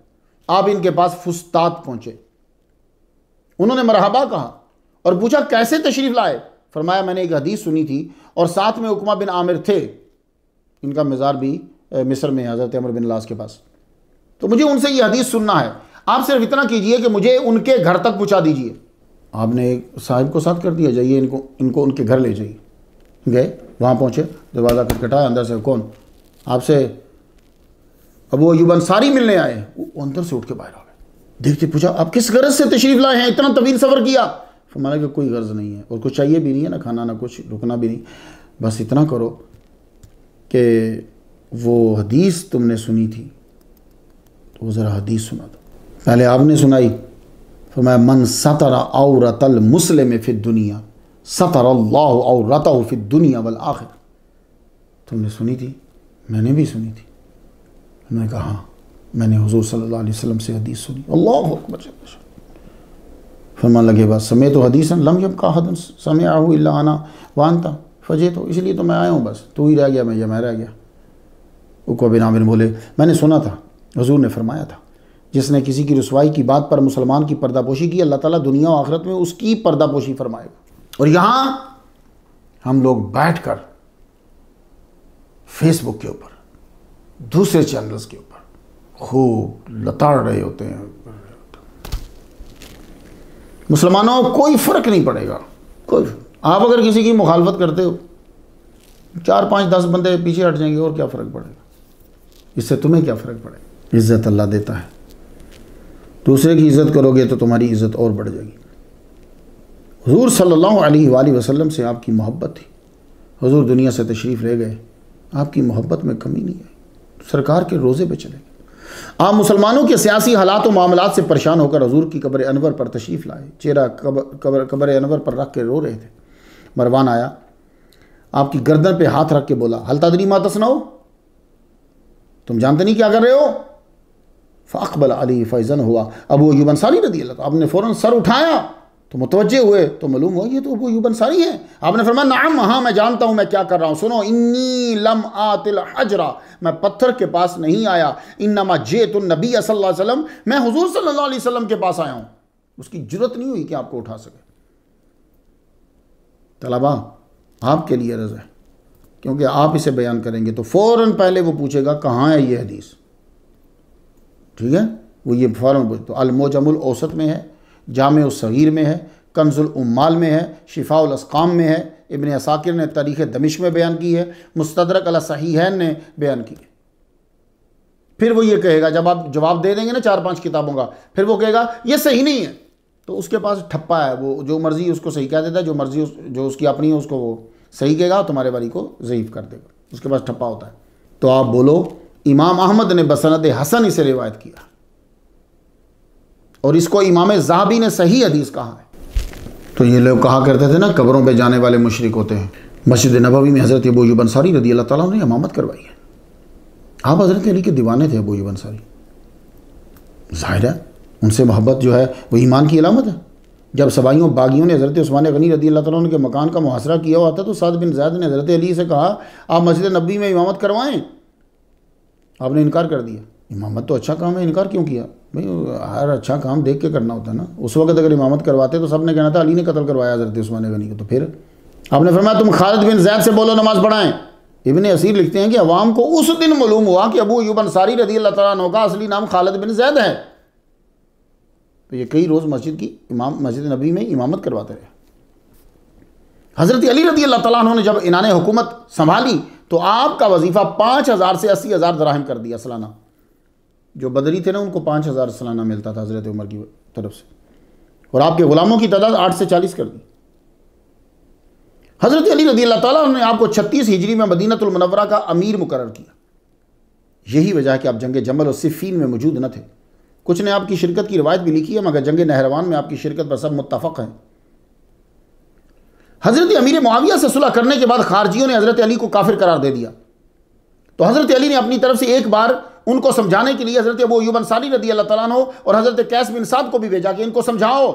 आप इनके पास फुस्तात पहुँचे, उन्होंने मरहबा कहा और पूछा कैसे तशरीफ़ लाए। फरमाया मैंने एक हदीस सुनी थी और साथ में उक़बा बिन आमिर थे, इनका मज़ार भी मिस्र में हज़रत अमर बिन लास के पास, तो मुझे उनसे ये हदीस सुनना है। आप सिर्फ इतना कीजिए कि मुझे उनके घर तक पहुंचा दीजिए। आपने एक साहिब को साथ कर दिया, जाइए इनको उनके घर ले जाइए। गए, वहाँ पहुँचे, दरवाज़ा खटखटाया, अंदर से कौन? आपसे अबू अय्यूब अंसारी मिलने आए। वो अंदर से उठ के बाहर आ गए। देखते पूछा आप किस गर्ज से तशरीफ़ लाए हैं, इतना तवील सफ़र किया? फरमाया कि कोई गर्ज नहीं है और कुछ चाहिए भी नहीं है, ना खाना ना कुछ, रुकना भी नहीं, बस इतना करो कि वो हदीस तुमने सुनी थी तो ज़रा हदीस सुना दो। पहले आपने सुनाई, फरमाया मन सतरा औरतल मुस्लिम फिद दुनिया सतरल्लाहु औरतहु फिद दुनिया वल आखिर। तुमने सुनी थी? मैंने भी सुनी थी। मैंने कहा हाँ, मैंने हुज़ूर सल्लल्लाहु अलैहि वसल्लम से हदीस सुनी। अल्लाहु अकबर। फरमान लगे बस समय तो हदीसन लम यबका अहदुन समिअहु इल्ला अना व अंता फजे, तो इसलिए तो मैं आया हूँ, बस तू ही रह गया, मैं रह गया। उक़बा बिन आमिर बोले मैंने सुना था, हुज़ूर ने फरमाया था जिसने किसी की रुसवाई की बात पर मुसलमान की पर्दापोशी की, अल्लाह ताला दुनिया और आखिरत में उसकी पर्दापोशी फरमाएगा। और यहाँ हम लोग बैठकर फेसबुक के ऊपर, दूसरे चैनल्स के ऊपर खूब लताड़ रहे होते हैं। मुसलमानों कोई फ़र्क नहीं पड़ेगा, कोई। आप अगर किसी की मुखालफत करते हो 4 5 10 बंदे पीछे हट जाएंगे, और क्या फ़र्क पड़ेगा? इससे तुम्हें क्या फ़र्क पड़ेगा? इज़्ज़त अल्लाह देता है। दूसरे की इज़्ज़त करोगे तो तुम्हारी इज़्ज़त और बढ़ जाएगी। हुज़ूर सल्लल्लाहु अलैहि वसल्लम से आपकी मोहब्बत थी। हुज़ूर दुनिया से तशरीफ़ ले गए, आपकी मोहब्बत में कमी नहीं आई, सरकार के रोज़े पे चले गए। आप मुसलमानों के सियासी हालात और मामलात से परेशान होकर हुज़ूर की कब्र अनवर पर तशरीफ़ लाए, चेहरा कब्र अनवर पर रख के रो रहे थे। मरवान आया, आपकी गर्दन पे हाथ रख के बोला, हल तदरी मा तस्नऊ, तुम जानते नहीं क्या कर रहे हो? फ़अक़बल अलैहि फ़ैज़न हुआ अबू अय्यूब अंसारी रज़ियल्लाहु अन्हु, आपने फ़ौरन सर उठाया तो मुतवज्जे हुए, तो मालूम हुआ ये तो अबू अय्यूब अंसारी है। आपने फरमाया नाम, हाँ मैं जानता हूँ मैं क्या कर रहा हूँ, सुनो, इन्नी लम आतिल हजरा, मैं पत्थर के पास नहीं आया, इन्नमा जेतुन नबी सल्लल्लाहु अलैहि वसल्लम, मैं हुजूर सल्लल्लाहु अलैहि वसल्लम के पास आया हूँ। उसकी जुर्रत नहीं हुई कि आपको उठा सके। तलबा आपके लिए रज़ा है, क्योंकि आप इसे बयान करेंगे तो फ़ौरन पहले वो पूछेगा कहाँ है ये हदीस, ठीक है? वो ये फ़ौरन पूछे तो अल-मुअजमुल औसत में है, जामे सगीर में है, कंजुल उम्माल में है, शिफाउल अस्काम में है, इब्न असाकिर ने तारीख़ दमिश्क में बयान की है, मुस्तदरक अला सहीहैन ने बयान की है। फिर वो ये कहेगा, जब आप जवाब दे देंगे ना 4 5 किताबों का, फिर वो कहेगा ये सही नहीं है, तो उसके पास ठप्पा है, वो जो मर्ज़ी उसको सही कह देता है, जो मर्ज़ी जो उसकी अपनी है उसको वो सही कहेगा, तुम्हारे वाली को ज़ईफ़ कर देगा, उसके पास ठप्पा होता है। तो आप बोलो इमाम अहमद ने बसनद हसन इसे रिवायत किया, और इसको इमाम ज़हाबी ने सही हदीस कहा है। तो ये लोग कहा करते थे ना कब्रों पे जाने वाले मुशरिक होते हैं। मस्जिद नबवी में हज़रत अबू अय्यूब अंसारी रज़ियल्लाहु ताला ने इमामत करवाई है। आप हज़रत अली के दीवाने थे अबू अय्यूब अंसारी, ज़ाहिर है उनसे मोहब्बत जो है वो ईमान की अलामत है। जब सबाइयों बागियों ने हज़रत उस्मान गनी रज़ियल्लाहु ताला के मकान का मुहासरा किया हुआ था, तो साद बिन ज़ैद ने हज़रत अली से कहा आप मस्जिद नबवी में इमामत करवाएं, आपने इनकार कर दिया। इमामत तो अच्छा काम है, इनकार क्यों किया? भाई हर अच्छा काम देख के करना होता है ना। उस वक्त अगर इमामत करवाते तो सब ने कहना था अली ने कत्ल करवाया हज़रत उस्मान गनी को। तो फिर आपने फरमाया तुम खालिद बिन ज़ैद से बोलो नमाज़ पढ़ाएं। इब्न असीर लिखते हैं कि अवाम को उस दिन मालूम हुआ कि अबू अय्यूब अंसारी रज़ियल्लाहु ताला अन्हु का असली नाम खालिद बिन ज़ैद है। तो ये कई रोज़ मस्जिद नबी में इमामत करवाते रहे। हज़रत अली रज़ियल्लाहु ताला अन्हु ने जब इन्होंने हुकूमत संभाली तो आपका वजीफ़ा 5000 से 80,000 दराहम कर दिया सालाना। जो बदरी थे ना उनको 5000 सालाना मिलता था हज़रत उमर की तरफ से, और आपके ग़ुलामों की तादाद 8 से 40 कर दी। हज़रत अली रज़ियल्लाहु ताला अन्हु ने आपको 36 हिजरी में मदीनतुल मुनव्वरा का अमीर मुकर्रर किया। यही वजह है कि आप जंग जमल और सिफ़ीन में मौजूद न थे। कुछ ने आपकी शिरकत की रिवायत भी लिखी है, मगर जंग नहरवान में आपकी शिरकत पर सब मुत्तफ़क़ हैं। हज़रत अमीर मुआविया से सुलह करने के बाद खारजियों ने हज़रत अली को काफिर करार दे दिया। तो हज़रत अली ने अपनी तरफ से एक बार उनको समझाने के लिए हज़रत अबू अय्यूब अंसारी रज़ियल्लाहु ताला अन्हु और हज़रत कैस बिन साद को भी भेजा कि इनको समझाओ।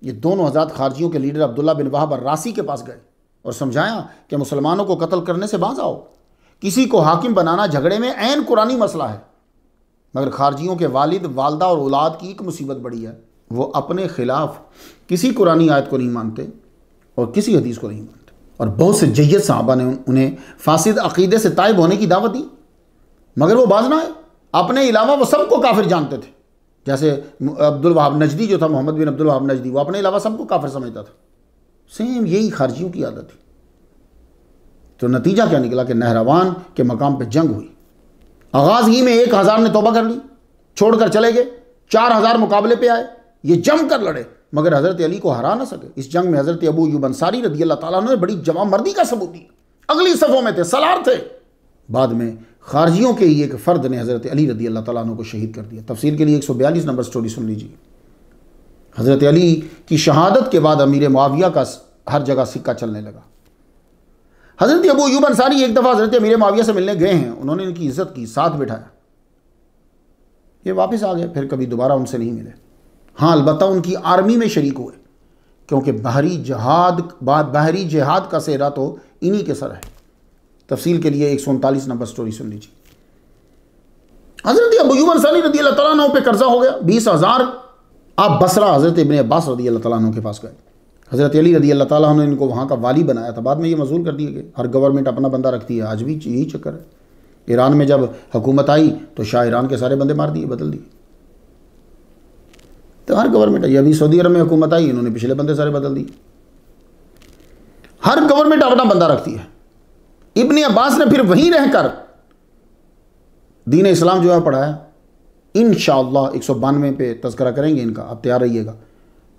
ये दोनों हज़रत खारजियों के लीडर अब्दुल्ला बिन वहाब रासी के पास गए और समझाया कि मुसलमानों को कत्ल करने से बाज आओ, किसी को हाकिम बनाना झगड़े में ऐन कुरानी मसला है। मगर खारजियों के वालिद वालदा और औलाद की एक मुसीबत बड़ी है, वो अपने खिलाफ किसी कुरानी आयत को नहीं मानते और किसी हदीस को नहीं मानते। और बहुत से जय्यद सहाबा ने उन्हें फासिद अकीदे से ताइब होने की दावत दी, मगर वो बाज ना आए। अपने अलावा वो सबको काफिर जानते थे। जैसे अब्दुल वहाब नजदी जो था, मोहम्मद बिन अब्दुल वहाब नजदी, वो अपने अलावा सबको काफिर समझता था। सेम यही खारजियों की आदत थी। तो नतीजा क्या निकला कि नहरवान के मकाम पर जंग हुई। आगाज ही में 1000 ने तौबा कर ली, छोड़कर चले गए। 4000 मुकाबले पे आए, ये जम कर लड़े, मगर हज़रत अली को हरा ना सके। इस जंग में हज़रत अबू अय्यूब अंसारी रज़ियल्लाहु ताला अन्हु ने बड़ी जवामर्दी का सबूत दिया। अगली सफ़ों में थे, सलार थे। बाद में खारजियों के ही एक फ़र्द ने हज़रत अली रज़ियल्लाहु ताला अन्हु को शहीद कर दिया। तफसील के लिए 142 नंबर स्टोरी सुन लीजिए। हज़रत अली की शहादत के बाद अमीर मुआविया का हर जगह सिक्का चलने लगा। हज़रत अबू अय्यूब अंसारी एक दफ़ा हज़रत अमीर मुआविया से मिलने गए हैं, उन्होंने इनकी इज़्ज़त की, साथ बिठाया, ये वापस आ गए, फिर कभी दोबारा उनसे नहीं मिले। हाँ, अलबत्ता उनकी आर्मी में शरीक हुए, क्योंकि बहरी जिहाद का सेहरा तो इन्हीं के सर है। तफसील के लिए 139 नंबर स्टोरी सुन लीजिए। हज़रत अबू अय्यूब अंसारी रज़ियल्लाहु ताला अन्हु पे कर्जा हो गया 20,000। आप बसरा हज़रत इब्न अब्बास रज़ियल्लाहु ताला अन्हु के पास गए। हज़रत अली रज़ियल्लाहु ताला अन्हु ने इनको वहाँ का वाली बनाया था, बाद में ये मजूर कर दिए गए। हर गवर्नमेंट अपना बंदा रखती है, आज भी यही चक्कर है। ईरान में जब हुकूमत आई तो शाह ईरान के सारे बंदे मार दिए, बदल दिए। तो हर गवर्नमेंट है, अभी सऊदी अरब में हुकूमत आई, इन्होंने पिछले बंदे सारे बदल दिए। हर गवर्नमेंट अपना बंदा रखती है। इब्ने अब्बास ने फिर वहीं रहकर दीन इस्लाम जो है पढ़ाया। इंशाअल्लाह 192 पे तज़किरा करेंगे इनका, आप तैयार रहिएगा।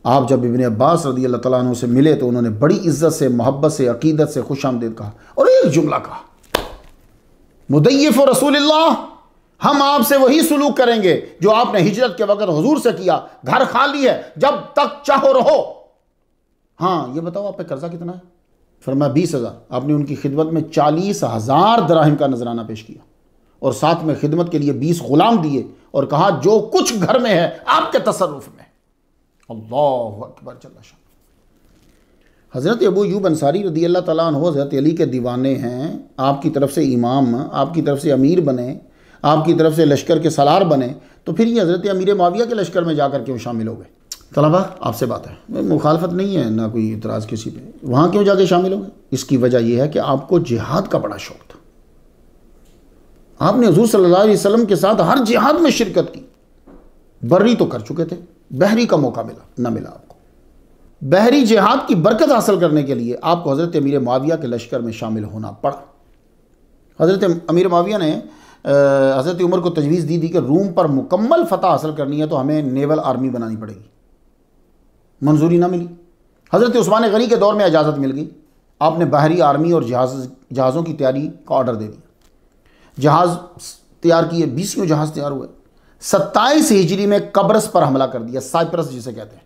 आप जब इब्ने अब्बास रज़ी अल्लाह तआला अन्हु से मिले तो उन्होंने बड़ी इज्जत से, मोहब्बत से, अकीदत से खुशामदीद कहा और एक जुमला कहा, मुदय्यिफ़ रसूलिल्लाह, हम आपसे वही सलूक करेंगे जो आपने हिजरत के वक्त हुजूर से किया। घर खाली है, जब तक चाहो रहो। हाँ, ये बताओ आप पे कर्जा कितना है? फरमाया 20,000। आपने उनकी खिदमत में 40,000 दराहिम का नजराना पेश किया और साथ में खिदमत के लिए 20 गुलाम दिए और कहा जो कुछ घर में है आपके तसर्रुफ में। अल्लाहु अकबर जल्ला शान। हज़रत अबू अय्यूब अंसारी रज़ी अल्लाह तआला अन्हु हज़रत अली के दीवाने हैं। आपकी तरफ से इमाम, आपकी तरफ से अमीर बने, आपकी तरफ से लश्कर के सलार बने, तो फिर ये हज़रत अमीर मुआविया के लश्कर में जाकर क्यों शामिल हो गए? तलबा आपसे बात है, मुखालफत नहीं है ना कोई इतराज़ किसी पे, वहाँ क्यों जाके शामिल हो गए? इसकी वजह यह है कि आपको जिहाद का बड़ा शौक था। आपने हुज़ूर सल्लल्लाहु अलैहि वसल्लम के साथ हर जिहाद में शिरकत की। बर्री तो कर चुके थे, बहरी का मौका मिला ना मिला आपको। बहरी जिहाद की बरकत हासिल करने के लिए आपको हज़रत अमीर मुआविया के लश्कर में शामिल होना पड़ा। हज़रत अमीर मुआविया ने हज़रत उमर को तजवीज़ दी थी कि रूम पर मुकम्मल फतह हासिल करनी है तो हमें नेवल आर्मी बनानी पड़ेगी। मंजूरी ना मिली। हज़रत उस्मान गनी के दौर में इजाज़त मिल गई। आपने बहरी आर्मी और जहाज़ों की तैयारी का ऑर्डर दे दिया। जहाज़ तैयार किए, 20 जहाज़ तैयार हुए। 27 हिजरी में कब्रस पर हमला कर दिया, साइप्रस जिसे कहते हैं।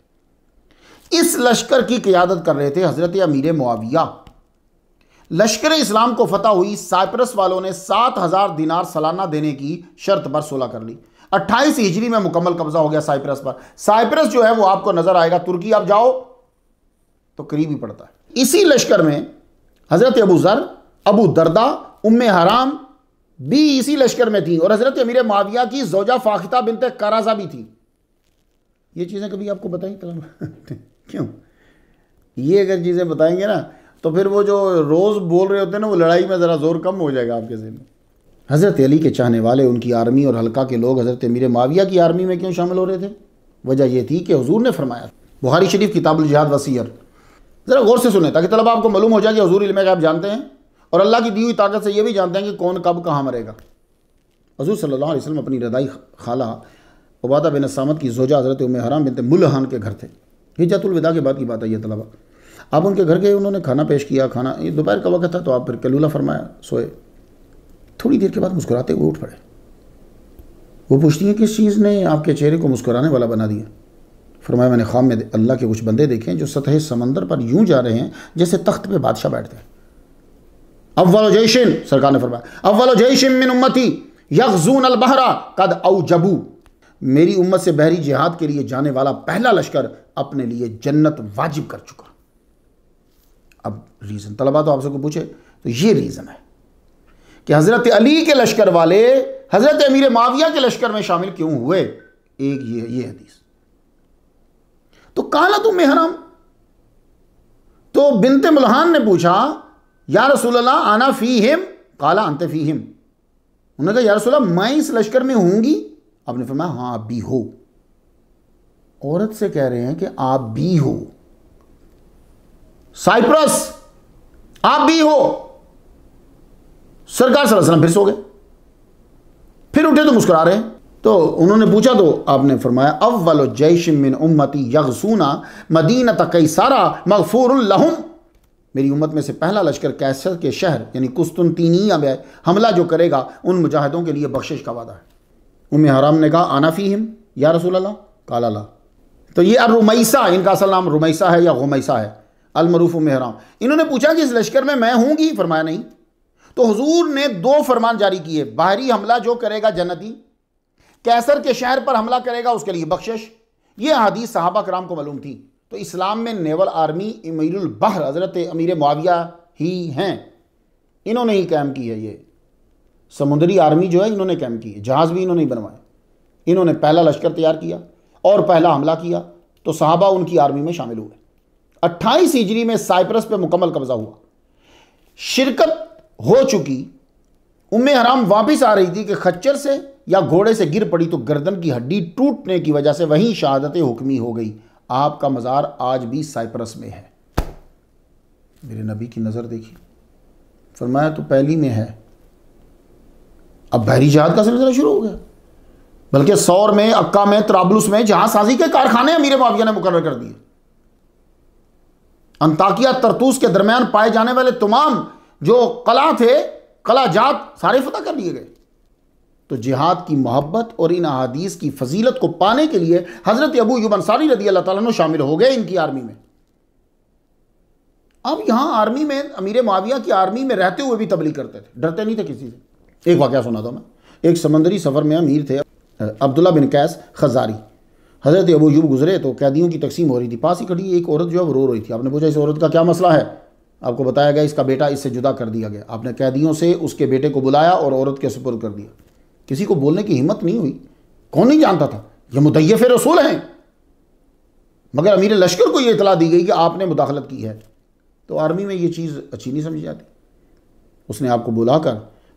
इस लश्कर की क़ियादत कर रहे थे हज़रत अमीर मुआविया। लश्कर इस्लाम को फतह हुई। साइप्रस वालों ने 7,000 दिनार सालाना देने की शर्त पर सुलह कर ली। 28 हिजरी में मुकम्मल कब्जा हो गया साइप्रस पर। साइप्रस जो है वो आपको नजर आएगा, तुर्की आप जाओ तो करीब ही पड़ता है। इसी लश्कर में हज़रत अबू ज़र, अबू दरदा, उम्मे हराम भी इसी लश्कर में थी और हज़रत अमीर मुआविया की ज़ौजा फाखिता बिनते कराजा भी थी। ये चीज़ें कभी आपको बताई? क्यों? ये अगर चीज़ें बताएंगे ना तो फिर वो जो रोज़ बोल रहे होते हैं ना, वो लड़ाई में ज़रा जोर कम हो जाएगा आपके ज़हन में। हज़रत अली के चाहने वाले, उनकी आर्मी और हल्का के लोग हज़रत अमीर मुआविया की आर्मी में क्यों शामिल हो रहे थे? वजह यह थी कि हुजूर ने फरमाया, बुखारी शरीफ किताबुल जिहाद वसीयर, ज़रा गौर से सुने ताकि तलब आपको मालूम हो जाए कि हुजूर इल्म गैब जानते हैं और अल्लाह की दी हुई ताकत से ये भी जानते हैं कि कौन कब कहाँ मरेगा। हुजूर सल्लल्लाहु अलैहि वसल्लम अपनी रदाई खाला उबादा बिन सामत की ज़ौजा हज़रत उम्मे हराम बिनते मुल्हान के घर थे। हिज्जतुल विदा के बाद की बात है ये तलबा। आप उनके घर गए, उन्होंने खाना पेश किया। खाना ये दोपहर का वक्त था तो आप फिर कलूला फरमाया, सोए। थोड़ी देर के बाद मुस्कुराते हुए उठ पड़े। वो पूछती हैं किस चीज़ ने आपके चेहरे को मुस्कुराने वाला बना दिया? फरमाया मैंने ख्वाब में अल्लाह के कुछ बंदे देखे जो सतह समंदर पर यूं जा रहे हैं जैसे तख्त पे बादशाह बैठते हैं। अव्वल जैशिन, सरकार ने फरमाया, अव्वल जैशिन मिन उम्मती यग़ज़ून अल बहरा कद औजबू, मेरी उम्मत से बहरी जिहाद के लिए जाने वाला पहला लश्कर अपने लिए जन्नत वाजिब कर चुका। अब रीज़न तलबा तो आपसे को पूछे तो ये रीज़न है कि हज़रत अली के लश्कर वाले हज़रत अमीर मुआविया के लश्कर में शामिल क्यों हुए। एक ये हदीस तो काला तुम हराम, तो बिनते मुल्हान ने पूछा या रसूल अल्लाह आना फ़ीहिम, काला अंत फ़ीहिम। उन्होंने कहा या रसूल अल्लाह मैं इस लश्कर में होंगी? आपने फरमाया हाँ आप भी हो। औरत से कह रहे हैं कि आप भी हो। साइप्रस आप भी हो। सरकार सल्लल्लाहु अलैहि वसल्लम फिर सो गए, फिर उठे तो मुस्कुरा रहे हैं। तो उन्होंने पूछा तो आपने फरमाया अव्वल जैश मिन उम्मती यग़सूना मदीनत कैसरा मग़फ़ूरुन लहुम, मेरी उम्मत में से पहला लश्कर कैसर के शहर यानी कुस्तुनतीनिया में हमला जो करेगा उन मुजाहिदों के लिए बख्शिश का वादा है। उम्मे हराम ने कहा आना फ़ीहिम या रसूल अल्लाह, काला ला। तो ये रुमैसा, इनका असल नाम रुमैसा है या गुमैसा है, अलमरूफ उम्मे हराम। इन्होंने पूछा कि इस लश्कर में मैं हूँगी? फरमाया नहीं। तो हुजूर ने 2 फरमान जारी किए, बाहरी हमला जो करेगा जन्नती, कैसर के शहर पर हमला करेगा उसके लिए बख्शिश। ये हदीस सहाबा कराम को मालूम थी। तो इस्लाम में नेवल आर्मी अमीरुल बहर हज़रत अमीर मुआविया ही हैं, इन्होंने ही कायम की है। ये समुद्री आर्मी जो है इन्होंने कायम की है, जहाज़ भी इन्होंने ही बनवाए। इन्होंने पहला लश्कर तैयार किया और पहला हमला किया, तो सहाबा उनकी आर्मी में शामिल हुए। 28 हिजरी में साइप्रस पे मुकम्मल कब्जा हुआ। शिरकत हो चुकी। उम्मे हराम वापस आ रही थी कि खच्चर से या घोड़े से गिर पड़ी तो गर्दन की हड्डी टूटने की वजह से वहीं शहादत हुक्मी हो गई। आपका मज़ार आज भी साइप्रस में है। मेरे नबी की नज़र देखिए, फरमाया तो पहली में है, अब बहरी जहाज का सिलसिला शुरू हो गया। बल्कि सौर में, अक्का में, त्राबलुस में जहाज साजी के कारखाने अमीर मुआविया ने मुकर्रर कर दिए। अंताकिया तरतूस के दरमियान पाए जाने वाले तमाम जो कला थे, कला जात, सारे फतह कर लिए गए। तो जिहाद की मोहब्बत और इन अहादीस की फजीलत को पाने के लिए हजरत अबू अय्यूब अंसारी रदी अल्लाह ताला अन्हु शामिल हो गए इनकी आर्मी में। अब यहां आर्मी में, अमीर मुआविया की आर्मी में रहते हुए भी तबलीग करते थे, डरते नहीं थे किसी से। एक वाकया सुना था मैं। एक समंदरी सफर में अमीर थे अब्दुल्ला बिन कैस खजारी। हजरत अबू अय्यूब गुजरे तो कैदियों की तकसीम हो रही थी। पास ही खड़ी एक औरत जो है वो रो रही थी। आपने पूछा इस औरत का क्या मसला है? आपको बताया गया इसका बेटा इससे जुदा कर दिया गया। आपने कैदियों से उसके बेटे को बुलाया और औरत के सुपुर्द कर दिया। किसी को बोलने की हिम्मत नहीं हुई। कौन नहीं जानता था ये मुदय्यफ रसूल हैं, मगर अमीर लश्कर को ये इतला दी गई कि आपने मुदाखलत की है। तो आर्मी में ये चीज़ अच्छी नहीं समझी जाती। उसने आपको बुलाकर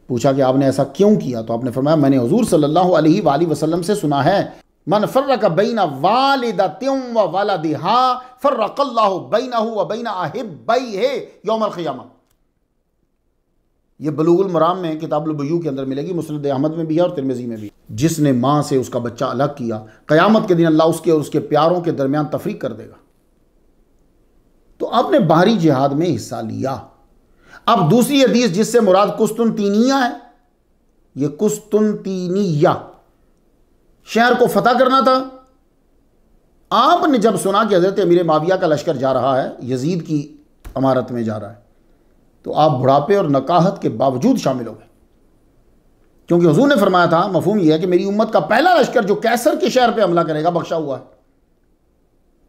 पूछा कि आपने ऐसा क्यों किया? तो आपने फरमाया मैंने हुजूर सल्लल्लाहु अलैहि वसल्लम से सुना है, मन फर्रक बैना वालिदतिन व वलदिहा फर्रकल्लाहु बैनहु व बैन अहिब्बैहि यौमल क़ियामा। ये बलूगुल मराम में किताबुल बुयू के अंदर मिलेगी, मुस्नद अहमद में भी है और तिरमिज़ी में भी। जिसने माँ से उसका बच्चा अलग किया, क़यामत के दिन अल्लाह उसके और उसके प्यारों के दरमियान तफरीक कर देगा। तो आपने बाहरी जिहाद में हिस्सा लिया। अब दूसरी हदीस जिससे मुराद कुस्तुनतीनिया है, यह कुस्तुनतीनिया शहर को फतह करना था। आपने जब सुना कि हज़रत अमीर मुआविया का लश्कर जा रहा है, यजीद की अमारत में जा रहा है, तो आप बुढ़ापे और नकाहत के बावजूद शामिल हो गए। क्योंकि हुजूर ने फरमाया था, मफहूम यह है कि मेरी उम्मत का पहला लश्कर जो कैसर के शहर पर हमला करेगा बख्शा हुआ है।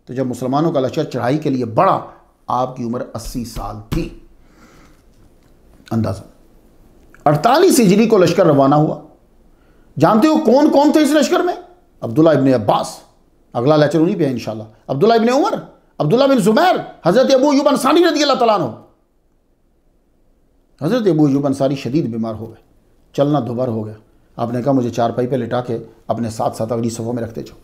तो जब मुसलमानों का लश्कर चढ़ाई के लिए बढ़ा, आपकी उम्र 80 साल थी। अंदाजा 48 हिजरी को लश्कर रवाना हुआ। जानते हो कौन कौन थे इस लश्कर में? अब्दुल्ला इब्न अब्बास, अगला लेक्चर उन्हीं पे है इंशाल्लाह। अब्दुल्ला इब्न उमर, अब्दुल्ला बिन जुबैर, हजरत अबू अय्यूब अंसारी रज़ी अल्लाह तआला अन्हु। हजरत अबू अय्यूब अंसारी शदीद बीमार हो गए, चलना दुबर हो गया। आपने कहा मुझे चारपाई पे लिटा के अपने साथ साथ अगली सफ़ों में रखते जाओ,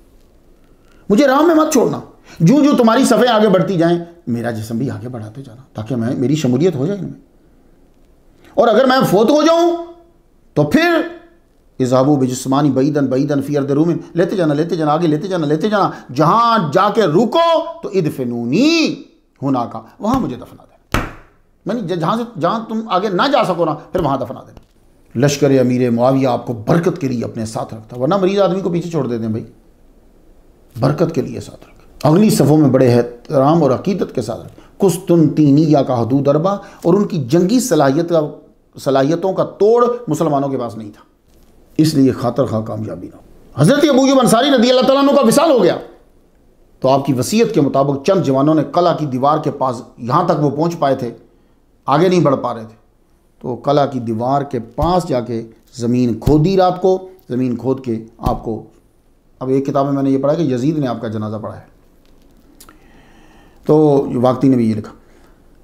मुझे राह में मत छोड़ना। जो जो तुम्हारी सफ़ें आगे बढ़ती जाएं, मेरा जिस्म भी आगे बढ़ाते जाना, ताकि मेरी शमूलियत हो जाए इनमें। और अगर मैं फोत हो जाऊं तो फिर इज़हाबू बिजिस्मानी बैदन बैदन फी अर्द रूमिन, लेते जाना आगे, लेते जाना, जहां जाके रुको तो इदफिनूनी हुना का, वहां मुझे दफना देना। मैंने जहां तुम आगे ना जा सको ना, फिर वहां दफना देना। लश्कर अमीर मुआविया आपको बरकत के लिए अपने साथ रखता, वरना मरीज आदमी को पीछे छोड़ देते हैं भाई। बरकत के लिए साथ रखा, अगली सफ़ों में बड़े एहतराम और अकीदत के साथ रखा। कुस्तुनतीनिया का हदूद अरबा और उनकी जंगी सलाहियतों का तोड़ मुसलमानों के पास नहीं था, इसलिए खातर खा कामयाबी ना हो। हज़रत अबू अय्यूब अंसारी रज़ी अल्लाह तआला अन्हु का विसाल हो गया, तो आपकी वसीयत के मुताबिक चंद जवानों ने कला की दीवार के पास, यहाँ तक वो पहुँच पाए थे, आगे नहीं बढ़ पा रहे थे, तो कला की दीवार के पास जाके ज़मीन खोदी। रात को ज़मीन खोद के आपको, अब एक किताब में मैंने ये पढ़ा कि यजीद ने आपका जनाजा पढ़ा है, तो वाक़ती ने भी ये लिखा।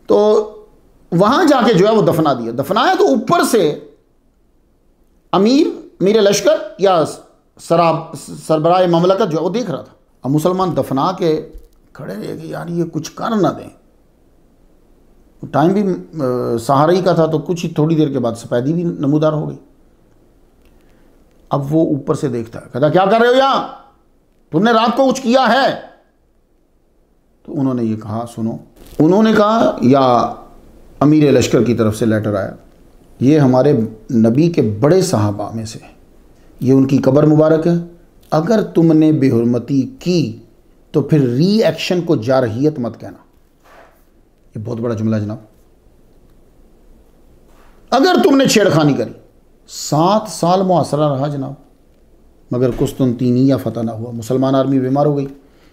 तो वहाँ जाके जो है वो दफना दिया। दफनाया तो ऊपर से अमीर मेरे लश्कर या सरबराह ममलकत जो है वो देख रहा था। अब मुसलमान दफना के खड़े रहे कि यार ये कुछ कर ना दें। टाइम भी सहारा का था, तो कुछ ही थोड़ी देर के बाद सफ़ेदी भी नमूदार हो गई। अब वो ऊपर से देखता है, कहता क्या कर रहे हो यहाँ, तुमने रात को कुछ किया है? तो उन्होंने ये कहा, सुनो, उन्होंने कहा या अमीर लश्कर की तरफ से लेटर आया, ये हमारे नबी के बड़े सहाबा में से, ये उनकी कब्र मुबारक है, अगर तुमने बेहुरमती की तो फिर रिएक्शन को जारहियत मत कहना। ये बहुत बड़ा जुमला जनाब। अगर तुमने छेड़खानी करी, 7 साल मुआसरा रहा जनाब, मगर कुस्तुनतीनिया फतह ना हुआ। मुसलमान आर्मी बीमार हो गई,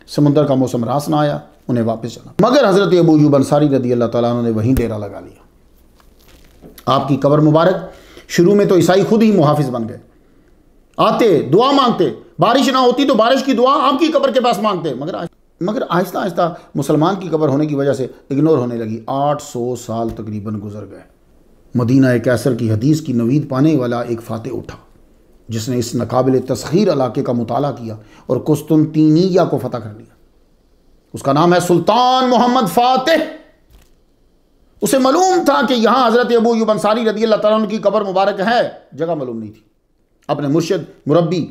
समुंदर का मौसम रास ना आया, उन्हें वापस जाना। मगर हज़रत अबू अय्यूब अंसारी रज़ी अल्लाह तआला अन्हु ने वहीं डेरा लगा लिया। आपकी कब्र मुबारक, शुरू में तो ईसाई खुद ही मुहाफिज बन गए, आते दुआ मांगते, बारिश ना होती तो बारिश की दुआ आपकी कब्र के पास मांगते, मगर आहिस्ता आहिस्ता मुसलमान की कब्र होने की वजह से इग्नोर होने लगी। 800 साल तकरीबन गुजर गए। मदीना कैसर की हदीस की नवीद पाने वाला एक फाते उठा, जिसने इस नाकाबिल तस्खीर इलाके का मुताला किया और कुस्तुनतीनिया को फतह कर लिया। उसका नाम है सुल्तान मोहम्मद फातिह। उसे मालूम था कि यहाँ हज़रत अबू अय्यूब अंसारी रज़ी अल्लाह तआला अन्हु की कब्र मुबारक है, जगह मालूम नहीं थी। अपने मुर्शिद, मुरब्बी,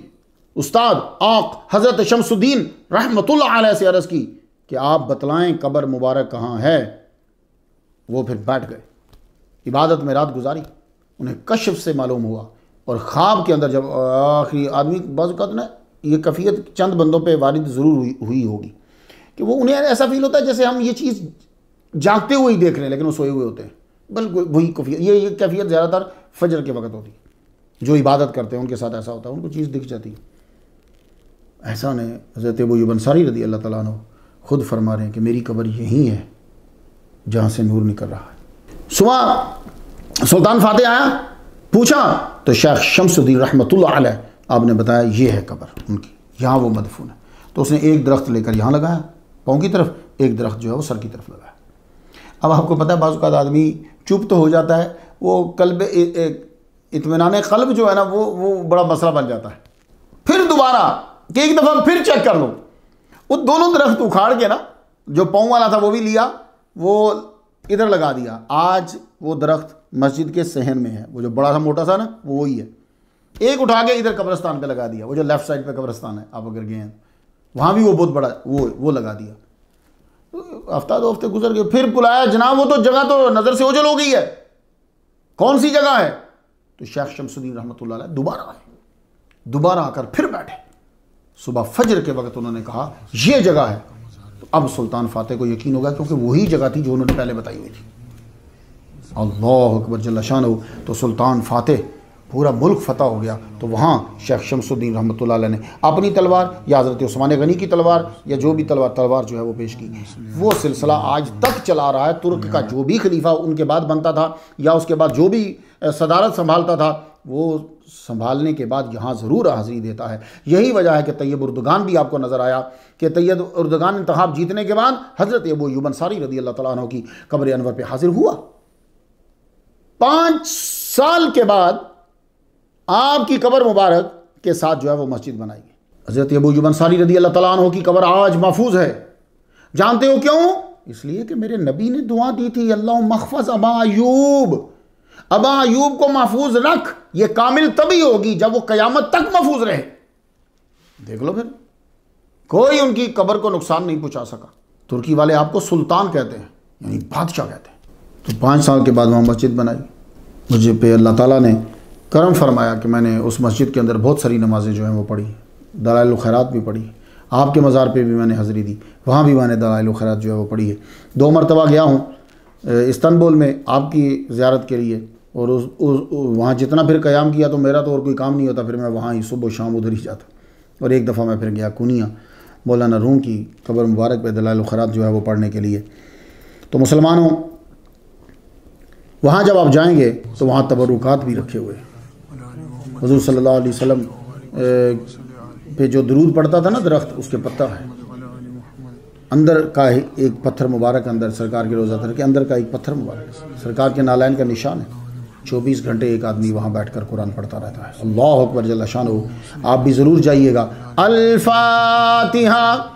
उस्ताद आक हज़रत शमसुद्दीन रहमतुल्लाह अलैह से अर्ज़ की कि आप बतलाएं कब्र मुबारक कहाँ है। वो फिर बैठ गए, इबादत में रात गुजारी। उन्हें कश्फ से मालूम हुआ और ख्वाब के अंदर जब आखिरी आदमी बाज़ औक़ात ना ये कैफियत चंद बंदों पे वारिद ज़रूर हुई होगी कि वो उन्हें ऐसा फील होता है जैसे हम ये चीज़ जागते हुए ही देख रहे हैं लेकिन वो सोए हुए होते हैं। बिल्कुल वही कैफियत, ये कैफियत ज़्यादातर फजर के वक्त होती है। जो इबादत करते हैं उनके साथ ऐसा होता है, उनको चीज़ दिख जाती है। ऐसा ने हज़रत अबू अय्यूब अंसारी रज़ी अल्लाह तआला अन्हु खुद फरमा रहे हैं कि मेरी कब्र यहीं है जहाँ से नूर निकल रहा है। सुबह सुल्तान फातिह आया, पूछा तो शेख शमसुद्दीन रहमतुल्लाह अलैह आपने बताया ये है कब्र उनकी, यहाँ वो मदफून है। तो उसने एक दरख्त लेकर यहाँ लगाया पाँव की तरफ, एक दरख्त जो है वो सर की तरफ लगाया। अब आपको पता है बाज़ औक़ात आदमी चुप तो हो जाता है, वो कल्ब इत्मीनान क़ल्ब जो है ना वो बड़ा मसला बन जाता है। फिर दोबारा कि एक दफ़ा फिर चेक कर लो, वो दोनों दरख्त उखाड़ के ना जो पाँव वाला था वो भी लिया, वो इधर लगा दिया। आज वो दरख्त मस्जिद के सहन में है, वो जो बड़ा सा मोटा सा ना वो वही है। एक उठा के इधर कब्रिस्तान पे लगा दिया, वो जो लेफ्ट साइड पे कब्रिस्तान है, आप अगर गए हैं वहाँ भी वो बहुत बड़ा वो लगा दिया। तो हफ्ता दो हफ्ते गुजर गए, फिर बुलाया, जनाब वो तो जगह तो नज़र से ओझल हो गई है, कौन सी जगह है? तो शेख शमसुद्दीन रहमतुल्लाह अलैह दोबारा आए, दोबारा आकर फिर बैठे। सुबह फजर के वक्त उन्होंने कहा ये जगह है। तो अब सुल्तान फातिह को यकीन होगा क्योंकि वही जगह थी जो उन्होंने पहले बताई हुई थी। अल्लाह अकबर जल्ल शानहू। तो सुल्तान फातिह पूरा मुल्क फतह हो गया। तो वहाँ शेख शमसुद्दीन रहमतुल्लाह अलैह ने अपनी तलवार या हज़रत उस्मान गनी की तलवार या जो भी तलवार जो है वो पेश की। वो सिलसिला आज तक चला रहा है। तुर्क का जो भी खलीफा उनके बाद बनता था या उसके बाद जो भी सदारत संभालता था वो संभालने के बाद यहाँ ज़रूर हाज़िरी देता है। यही वजह है कि तैयब उर्दुगान भी आपको नज़र आया कि तैयब उर्दुगान इंतखाब जीतने के बाद हज़रत अबू अय्यूब अंसारी रज़ी अल्लाह तआला अन्हु की कब्र अनवर पे हाजिर हुआ। 5 साल के बाद आपकी कब्र मुबारक के साथ जो है वो मस्जिद बनाई गई। हज़रत अबू अय्यूब अंसारी रज़ी अल्लाह तआला अन्हु की कब्र आज महफूज है। जानते हो क्यों? इसलिए कि मेरे नबी ने दुआ दी थी, अल्लाह महफज़ अबा अय्यूब, अबा अय्यूब को महफूज रख। ये कामिल तभी होगी जब वो क़यामत तक महफूज रहे। देख लो फिर कोई उनकी कब्र को नुकसान नहीं पहुंचा सका। तुर्की वाले आपको सुल्तान कहते हैं, यानी बादशाह कहते हैं। तो 5 साल के बाद वहाँ मस्जिद बनाई। मुझे पे अल्लाह ताला ने करम फरमाया कि मैंने उस मस्जिद के अंदर बहुत सारी नमाज़ें जो हैं वो पढ़ी, दलाइल खैरात भी पढ़ी। आपके मज़ार पे भी मैंने हाज़िरी दी, वहाँ भी मैंने दलाइल खैरात जो है वो पढ़ी है। 2 मरतबा गया हूँ इस्तांबुल में आपकी ज़ियारत के लिए, और वहाँ जितना फिर क़याम किया तो मेरा तो और कोई काम नहीं होता, फिर मैं वहाँ ही सुबह शाम उधर ही जाता। और एक दफ़ा मैं फिर गया कुनिया मौलाना रूम की कब्र मुबारक पे दलाइल खैरात जो है वो पढ़ने के लिए। तो मुसलमानों वहाँ जब आप जाएंगे तो वहाँ तबरुकात भी रखे हुए हैं। हुज़ूर सल्लल्लाहु अलैहि वसल्लम पे जो दरूद पड़ता था ना दरख्त, उसके पत्ता है अंदर का एक पत्थर मुबारक, अंदर सरकार के रोज़ा दर के अंदर का एक पत्थर मुबारक सरकार के नालैन का निशान है। 24 घंटे एक आदमी वहाँ बैठकर कुरान पढ़ता रहता है। अल्लाह अकबर जल्ल शानहू। आप भी ज़रूर जाइएगा। अल फातिहा।